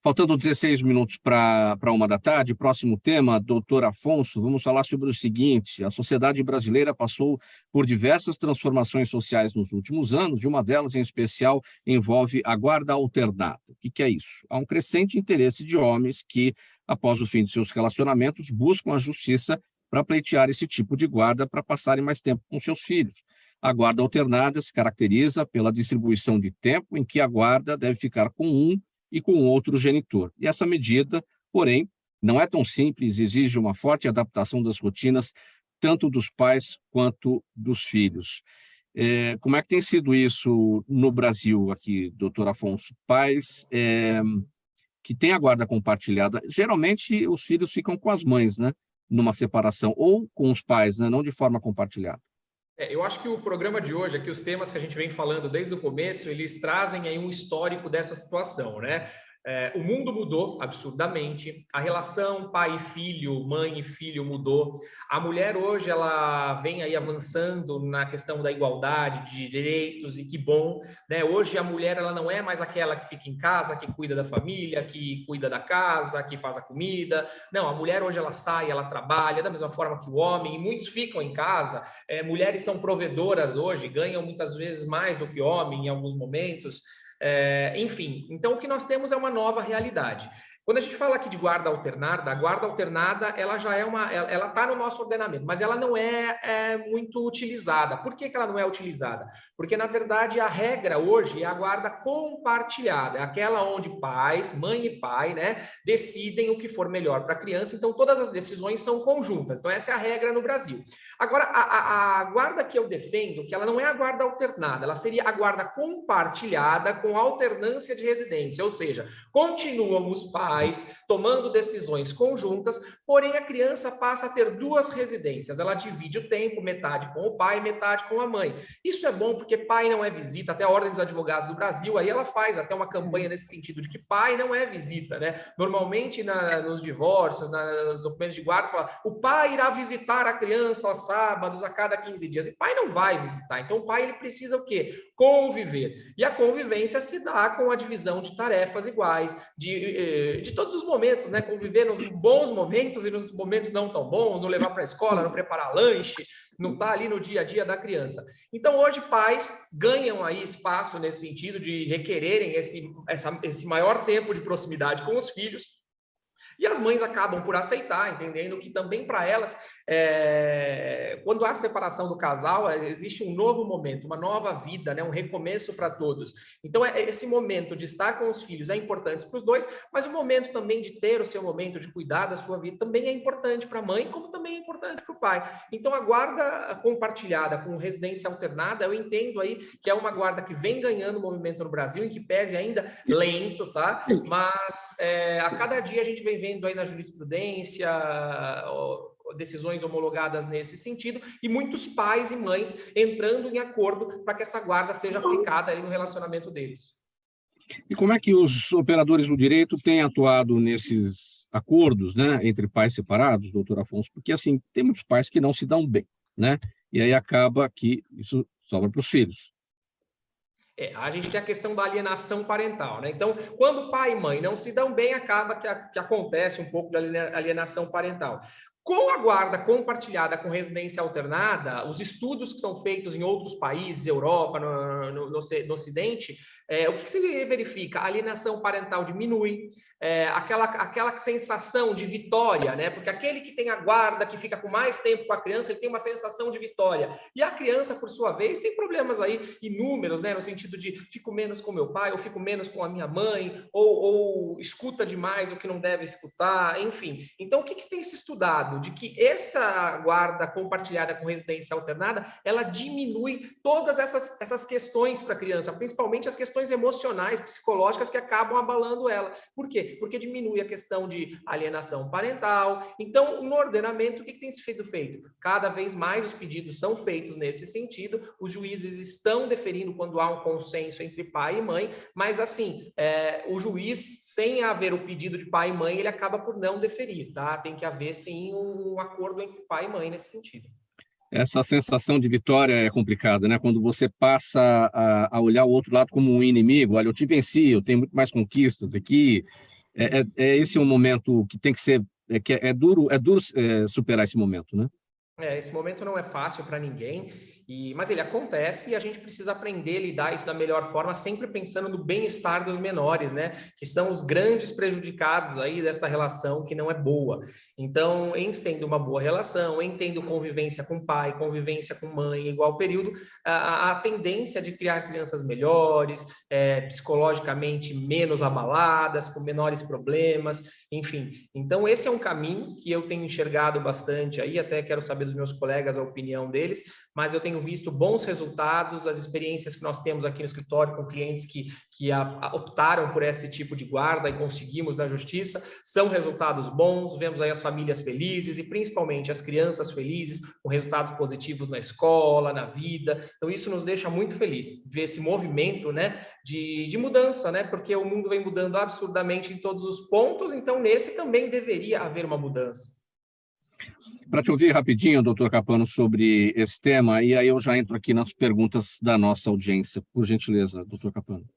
Faltando 16 minutos para 13h, próximo tema, doutor Afonso, vamos falar sobre o seguinte: a sociedade brasileira passou por diversas transformações sociais nos últimos anos, e uma delas, em especial, envolve a guarda alternada. O que é isso? Há um crescente interesse de homens que, após o fim de seus relacionamentos, buscam a justiça para pleitear esse tipo de guarda para passarem mais tempo com seus filhos. A guarda alternada se caracteriza pela distribuição de tempo em que a guarda deve ficar com um e com outro genitor. E essa medida, porém, não é tão simples, exige uma forte adaptação das rotinas, tanto dos pais quanto dos filhos. Como é que tem sido isso no Brasil aqui, doutor Afonso? Pais que têm a guarda compartilhada, geralmente os filhos ficam com as mães, né, numa separação, ou com os pais, né, não de forma compartilhada. Eu acho que o programa de hoje, aqui os temas que a gente vem falando desde o começo, eles trazem aí um histórico dessa situação, né? O mundo mudou absurdamente, a relação pai e filho, mãe e filho mudou. A mulher hoje, ela vem aí avançando na questão da igualdade de direitos, e que bom, né? Hoje a mulher, ela não é mais aquela que fica em casa, que cuida da família, que cuida da casa, que faz a comida. Não, a mulher hoje, ela sai, ela trabalha da mesma forma que o homem, e muitos ficam em casa. Mulheres são provedoras hoje, ganham muitas vezes mais do que homem em alguns momentos. Enfim, então o que nós temos é uma nova realidade. Quando a gente fala aqui de guarda alternada, a guarda alternada, ela já é ela está no nosso ordenamento, mas ela não é muito utilizada. Por que ela não é utilizada? Porque, na verdade, a regra hoje é a guarda compartilhada, é aquela onde pais, mãe e pai, né, decidem o que for melhor para a criança, então todas as decisões são conjuntas. Então, essa é a regra no Brasil. Agora, a guarda que eu defendo, que ela não é a guarda alternada, ela seria a guarda compartilhada com alternância de residência, ou seja, continuam os pais tomando decisões conjuntas, porém a criança passa a ter duas residências, ela divide o tempo, metade com o pai, metade com a mãe. Isso é bom porque pai não é visita, até a Ordem dos Advogados do Brasil, aí ela faz até uma campanha nesse sentido, de que pai não é visita, né? Normalmente nos divórcios, nos documentos de guarda, fala, o pai irá visitar a criança aos sábados, a cada 15 dias, e pai não vai visitar, então o pai ele precisa o quê? Conviver, e a convivência se dá com a divisão de tarefas iguais, de todos os momentos, né? Conviver nos bons momentos e nos momentos não tão bons, não levar para a escola, não preparar lanche, não está ali no dia a dia da criança. Então, hoje, pais ganham aí espaço nesse sentido de requererem esse maior tempo de proximidade com os filhos, e as mães acabam por aceitar, entendendo que também para elas, quando há separação do casal, existe um novo momento, uma nova vida, né? Um recomeço para todos. Então, esse momento de estar com os filhos é importante para os dois, mas o momento também de ter o seu momento de cuidar da sua vida também é importante para a mãe, como também é importante para o pai. Então, a guarda compartilhada com residência alternada, eu entendo aí que é uma guarda que vem ganhando movimento no Brasil, em que pese ainda lento, tá? Mas a cada dia a gente vem vendo aí na jurisprudência decisões homologadas nesse sentido, e muitos pais e mães entrando em acordo para que essa guarda seja aplicada aí no relacionamento deles. E como é que os operadores do direito têm atuado nesses acordos, né, entre pais separados, doutor Afonso? Porque, assim, tem muitos pais que não se dão bem, né? E aí acaba que isso sobra para os filhos. A gente tem a questão da alienação parental, né? Então, quando pai e mãe não se dão bem, acaba que acontece um pouco de alienação parental. Com a guarda compartilhada com residência alternada, os estudos que são feitos em outros países, Europa, no Ocidente, o que se verifica? A alienação parental diminui, aquela sensação de vitória, né? Porque aquele que tem a guarda, que fica com mais tempo com a criança, ele tem uma sensação de vitória. E a criança, por sua vez, tem problemas aí inúmeros, né? No sentido de fico menos com meu pai, ou fico menos com a minha mãe, ou escuta demais o que não deve escutar, enfim. Então, o que tem se estudado? De que essa guarda compartilhada com residência alternada, ela diminui todas essas questões para a criança, principalmente as questões emocionais, psicológicas que acabam abalando ela. Por quê? Porque diminui a questão de alienação parental. Então, no ordenamento, o que tem sido feito? Cada vez mais os pedidos são feitos nesse sentido, os juízes estão deferindo quando há um consenso entre pai e mãe, mas assim, o juiz, sem haver o pedido de pai e mãe, ele acaba por não deferir, tá? Tem que haver, sim, um acordo entre pai e mãe nesse sentido. Essa sensação de vitória é complicada, né? Quando você passa a olhar o outro lado como um inimigo, olha, eu te venci, eu tenho muito mais conquistas aqui. Esse é um momento que tem que ser, é duro superar esse momento, né? Esse momento não é fácil para ninguém, mas ele acontece e a gente precisa aprender a lidar isso da melhor forma, sempre pensando no bem-estar dos menores, né? Que são os grandes prejudicados aí dessa relação que não é boa. Então, em tendo uma boa relação, em tendo convivência com pai, convivência com mãe em igual período, a tendência de criar crianças melhores, psicologicamente menos abaladas, com menores problemas, enfim. Então, esse é um caminho que eu tenho enxergado bastante aí, até quero saber dos meus colegas a opinião deles, mas eu tenho visto bons resultados, as experiências que nós temos aqui no escritório com clientes que optaram por esse tipo de guarda e conseguimos na justiça, são resultados bons, vemos aí as famílias felizes e principalmente as crianças felizes, com resultados positivos na escola, na vida. Então isso nos deixa muito feliz, ver esse movimento, né, de mudança, né, porque o mundo vem mudando absurdamente em todos os pontos, então nesse também deveria haver uma mudança. Para te ouvir rapidinho, doutor Capano, sobre esse tema, e aí eu já entro aqui nas perguntas da nossa audiência. Por gentileza, doutor Capano.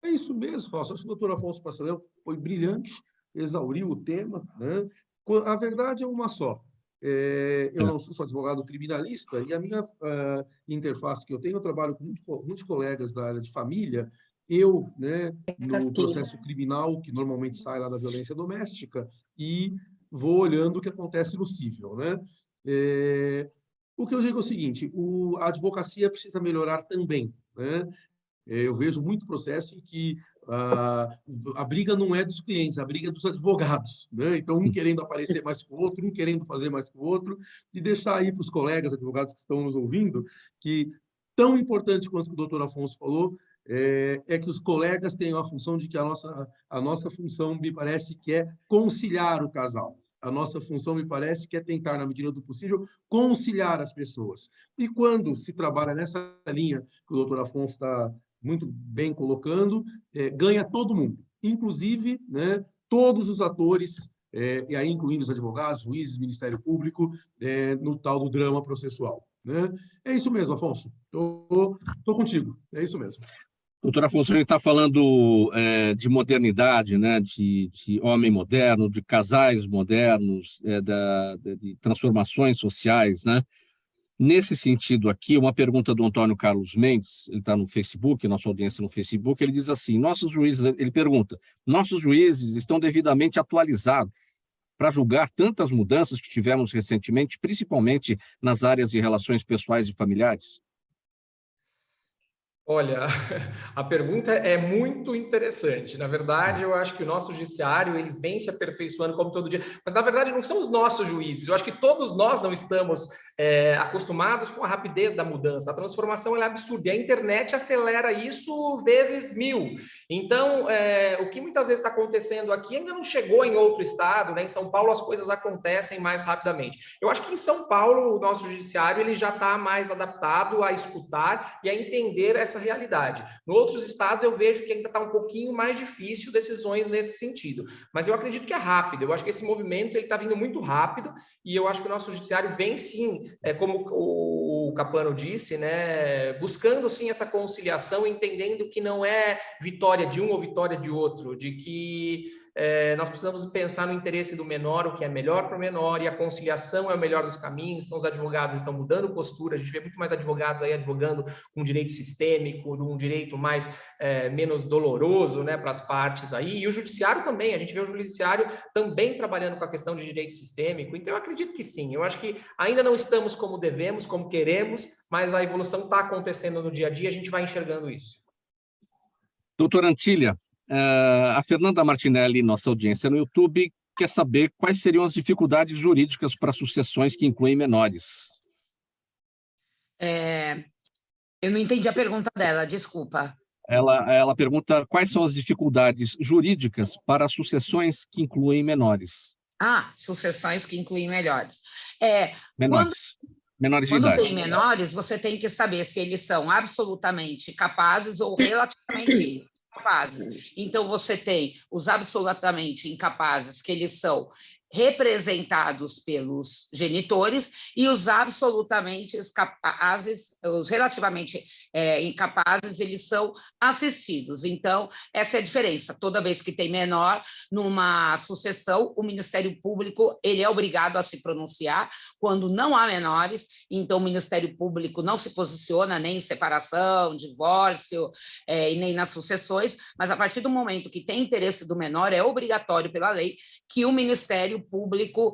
É isso mesmo, Fausto. Acho que o doutor Afonso Passanel foi brilhante, exauriu o tema, né? A verdade é uma só. Eu não sou advogado criminalista e a minha interface que eu tenho, eu trabalho com muitos colegas da área de família. Eu, né, no processo criminal, que normalmente sai lá da violência doméstica, e vou olhando o que acontece no cível, né? O que eu digo é o seguinte, a advocacia precisa melhorar também, né? Eu vejo muito processo em que a briga não é dos clientes, a briga é dos advogados, né? Então, um querendo aparecer mais que o outro, um querendo fazer mais que o outro, e deixar aí para os colegas advogados que estão nos ouvindo, que tão importante quanto o doutor Afonso falou, é que os colegas tenham a função de que a nossa função, me parece, que é conciliar o casal. A nossa função, me parece, que é tentar, na medida do possível, conciliar as pessoas. E quando se trabalha nessa linha que o doutor Afonso está muito bem colocando, ganha todo mundo, inclusive, né, todos os atores, e aí incluindo os advogados, juízes, Ministério Público, no tal do drama processual, né? É isso mesmo, Afonso. Estou contigo. É isso mesmo. Doutor Afonso, a gente está falando de modernidade, né? De homem moderno, de casais modernos, de transformações sociais, né? Nesse sentido aqui, uma pergunta do Antônio Carlos Mendes, ele está no Facebook, nossa audiência no Facebook, ele diz assim, ele pergunta, nossos juízes estão devidamente atualizados para julgar tantas mudanças que tivemos recentemente, principalmente nas áreas de relações pessoais e familiares? Olha, a pergunta é muito interessante. Na verdade, eu acho que o nosso judiciário ele vem se aperfeiçoando como todo dia. Mas, na verdade, não são os nossos juízes. Eu acho que todos nós não estamos acostumados com a rapidez da mudança. A transformação é absurda. E a internet acelera isso vezes 1000. Então, o que muitas vezes está acontecendo aqui ainda não chegou em outro estado, né? Em São Paulo, as coisas acontecem mais rapidamente. Eu acho que em São Paulo, o nosso judiciário ele já está mais adaptado a escutar e a entender essa realidade. Em outros estados eu vejo que ainda está um pouquinho mais difícil decisões nesse sentido, mas eu acredito que é rápido, eu acho que esse movimento ele está vindo muito rápido e eu acho que o nosso judiciário vem sim, como o Capano disse, né, buscando sim essa conciliação, entendendo que não é vitória de um ou vitória de outro, de que nós precisamos pensar no interesse do menor, o que é melhor para o menor, e a conciliação é o melhor dos caminhos. Então, os advogados estão mudando postura, a gente vê muito mais advogados aí advogando com direito sistêmico, um direito mais menos doloroso, né, para as partes aí, e o judiciário também, a gente vê o judiciário também trabalhando com a questão de direito sistêmico. Então, eu acredito que sim, eu acho que ainda não estamos como devemos, como queremos, mas a evolução está acontecendo no dia a dia, a gente vai enxergando isso. Doutora Antília, a Fernanda Martinelli, nossa audiência no YouTube, quer saber quais seriam as dificuldades jurídicas para sucessões que incluem menores. Eu não entendi a pergunta dela, desculpa. Ela pergunta quais são as dificuldades jurídicas para sucessões que incluem menores. Sucessões que incluem menores. Menores de Quando idade. tem menores, você tem que saber se eles são absolutamente capazes ou relativamente incapazes. Então, você tem os absolutamente incapazes, que eles são representados pelos genitores, e os absolutamente capazes, os relativamente incapazes, eles são assistidos. Então, essa é a diferença. Toda vez que tem menor numa sucessão, o Ministério Público ele é obrigado a se pronunciar. Quando não há menores, então o Ministério Público não se posiciona nem em separação, divórcio, e nem nas sucessões, mas a partir do momento que tem interesse do menor, é obrigatório pela lei que o Ministério Público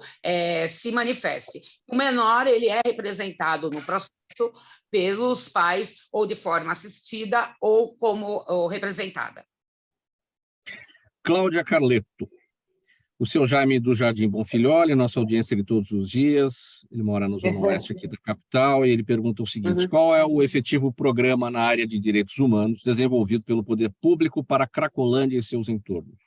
se manifeste. O menor ele é representado no processo pelos pais, ou de forma assistida, ou como representada. Cláudia Carleto. O seu Jaime do Jardim Bonfilholi, nossa audiência de todos os dias, ele mora no Zona Oeste aqui da capital, e ele pergunta o seguinte: qual é o efetivo programa na área de direitos humanos desenvolvido pelo poder público para Cracolândia e seus entornos?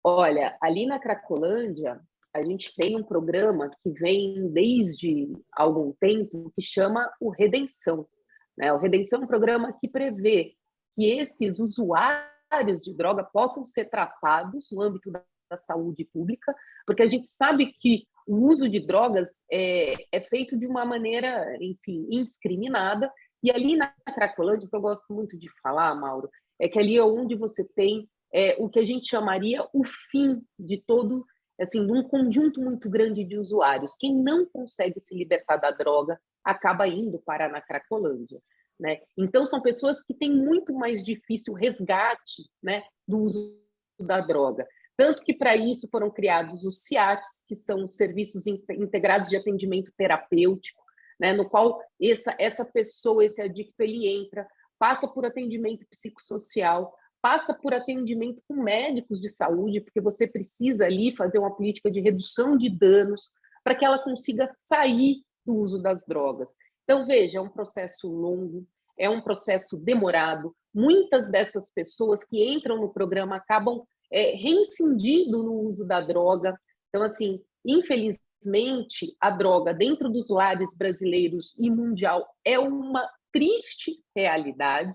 Olha, ali na Cracolândia, a gente tem um programa que vem desde algum tempo que chama o Redenção, né? O Redenção é um programa que prevê que esses usuários de droga possam ser tratados no âmbito da saúde pública, porque a gente sabe que o uso de drogas é feito de uma maneira, enfim, indiscriminada, e ali na Cracolândia, que eu gosto muito de falar, Mauro, é que ali é onde você tem o que a gente chamaria o fim de todo, assim, de um conjunto muito grande de usuários. Quem não consegue se libertar da droga acaba indo parar na Cracolândia, né? Então, são pessoas que têm muito mais difícil o resgate, né, do uso da droga. Tanto que, para isso, foram criados os CIATs, que são serviços integrados de atendimento terapêutico, né, no qual essa pessoa, esse adicto, ele entra, passa por atendimento psicossocial, passa por atendimento com médicos de saúde, porque você precisa ali fazer uma política de redução de danos para que ela consiga sair do uso das drogas. Então, veja, é um processo longo, é um processo demorado. Muitas dessas pessoas que entram no programa acabam reincidindo no uso da droga. Então, assim, infelizmente, a droga dentro dos lares brasileiros e mundial é uma triste realidade,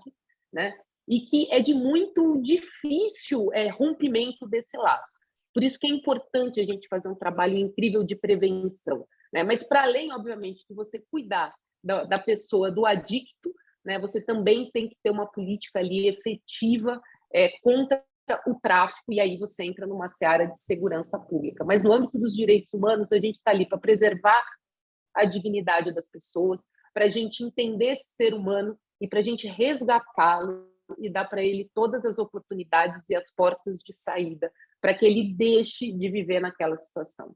né? E que é de muito difícil rompimento desse laço. Por isso que é importante a gente fazer um trabalho incrível de prevenção, né? Mas, para além, obviamente, de você cuidar da pessoa, do adicto, né, você também tem que ter uma política ali efetiva contra o tráfico, e aí você entra numa seara de segurança pública. Mas, no âmbito dos direitos humanos, a gente está ali para preservar a dignidade das pessoas, para a gente entender esse ser humano e para a gente resgatá-lo e dar para ele todas as oportunidades e as portas de saída para que ele deixe de viver naquela situação.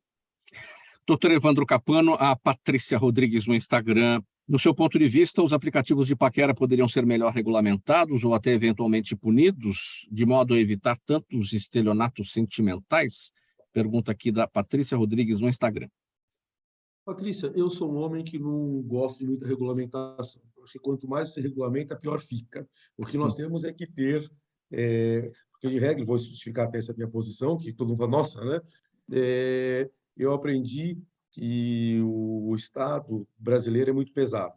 Doutor Evandro Capano, a Patrícia Rodrigues no Instagram. No seu ponto de vista, os aplicativos de paquera poderiam ser melhor regulamentados ou até eventualmente punidos, de modo a evitar tantos estelionatos sentimentais? Pergunta aqui da Patrícia Rodrigues no Instagram. Patrícia, eu sou um homem que não gosta de muita regulamentação. Acho que quanto mais você regulamenta, pior fica. O que nós temos é que ter, porque de regra, vou justificar até essa minha posição, que todo mundo fala, nossa, né? Eu aprendi que o Estado brasileiro é muito pesado,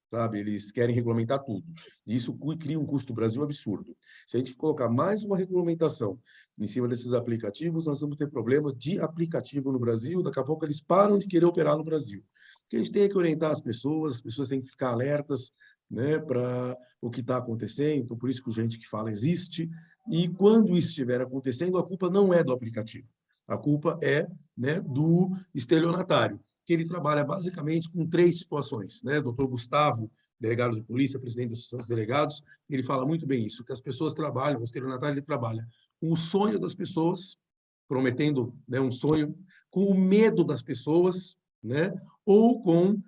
sabe? Eles querem regulamentar tudo. E isso cria um custo do Brasil absurdo. Se a gente colocar mais uma regulamentação em cima desses aplicativos, nós vamos ter problema de aplicativo no Brasil, daqui a pouco eles param de querer operar no Brasil. Porque a gente tem que orientar as pessoas têm que ficar alertas, né, para o que está acontecendo, então por isso que o Gente que Fala existe, E quando isso estiver acontecendo, a culpa não é do aplicativo. A culpa é, né, do estelionatário, que ele trabalha basicamente com 3 situações, né? O Dr. Gustavo, delegado de polícia, presidente da Associação dos Delegados, ele fala muito bem isso, que as pessoas trabalham, o estelionatário ele trabalha com o sonho das pessoas, prometendo, né, um sonho, com o medo das pessoas, né? Ou com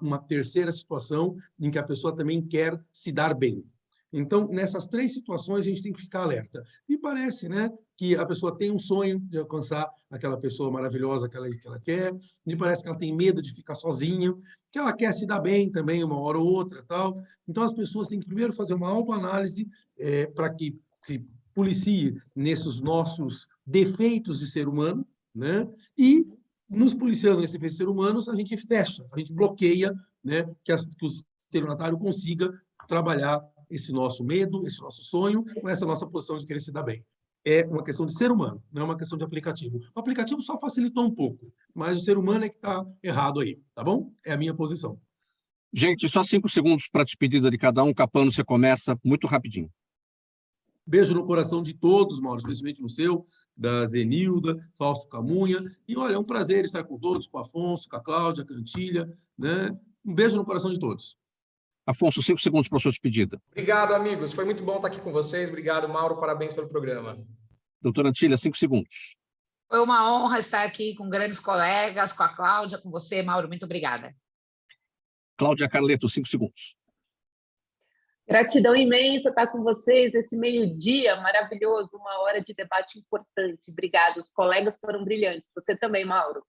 uma terceira situação em que a pessoa também quer se dar bem. Então, nessas 3 situações, a gente tem que ficar alerta. Me parece, né, que a pessoa tem um sonho de alcançar aquela pessoa maravilhosa que ela quer, me parece que ela tem medo de ficar sozinha, que ela quer se dar bem também uma hora ou outra, tal. Então, as pessoas têm que primeiro fazer uma autoanálise para que se policie nesses nossos defeitos de ser humano, né? E, nos policiando nesses defeitos de ser humanos, a gente fecha, a gente bloqueia, né, que o estelionatário consiga trabalhar esse nosso medo, esse nosso sonho, com essa nossa posição de querer se dar bem. É uma questão de ser humano, não é uma questão de aplicativo. O aplicativo só facilitou um pouco, mas o ser humano é que está errado aí, tá bom? É a minha posição. Gente, só 5 segundos para a despedida de cada um. Capano, você começa muito rapidinho. Beijo no coração de todos, Mauro, especialmente no seu, da Zenilda, Fausto Camunha. E, olha, é um prazer estar com todos, com o Afonso, com a Cláudia, com a Antília, né? Um beijo no coração de todos. Afonso, 5 segundos para a sua despedida. Obrigado, amigos. Foi muito bom estar aqui com vocês. Obrigado, Mauro. Parabéns pelo programa. Doutora Antília, 5 segundos. Foi uma honra estar aqui com grandes colegas, com a Cláudia, com você, Mauro. Muito obrigada. Cláudia Carleto, 5 segundos. Gratidão imensa estar com vocês nesse meio-dia maravilhoso, uma hora de debate importante. Obrigada, os colegas foram brilhantes. Você também, Mauro.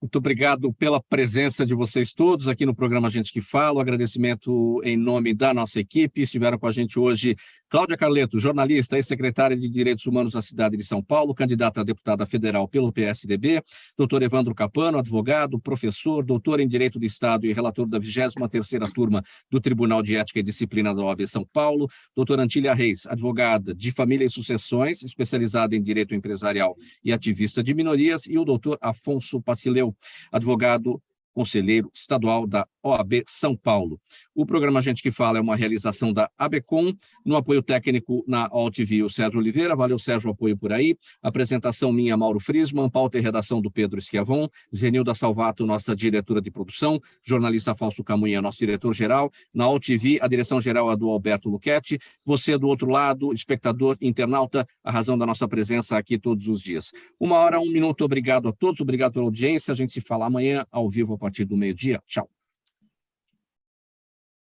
Muito obrigado pela presença de vocês todos aqui no programa Gente que Fala. Agradecimento em nome da nossa equipe. Estiveram com a gente hoje Cláudia Carleto, jornalista e secretária de Direitos Humanos da cidade de São Paulo, candidata a deputada federal pelo PSDB, doutor Evandro Capano, advogado, professor, doutor em Direito do Estado e relator da 23ª turma do Tribunal de Ética e Disciplina da OAB São Paulo, doutora Antília Reis, advogada de família e sucessões, especializada em direito empresarial e ativista de minorias, e o doutor Afonso Pacileu, advogado conselheiro estadual da OAB São Paulo. O programa Gente que Fala é uma realização da ABCOM, no apoio técnico na AltV, o Sérgio Oliveira. Valeu, Sérgio, o apoio por aí. Apresentação minha, Mauro Friesman, pauta e redação do Pedro Schiavon, Zenilda Salvato, nossa diretora de produção, jornalista Fausto Camunha, nosso diretor-geral. Na AltV, a direção-geral é do Alberto Luchetti. Você, do outro lado, espectador, internauta, a razão da nossa presença aqui todos os dias. 1 hora, 1 minuto, obrigado a todos, obrigado pela audiência. A gente se fala amanhã, ao vivo, a partir do meio-dia. Tchau.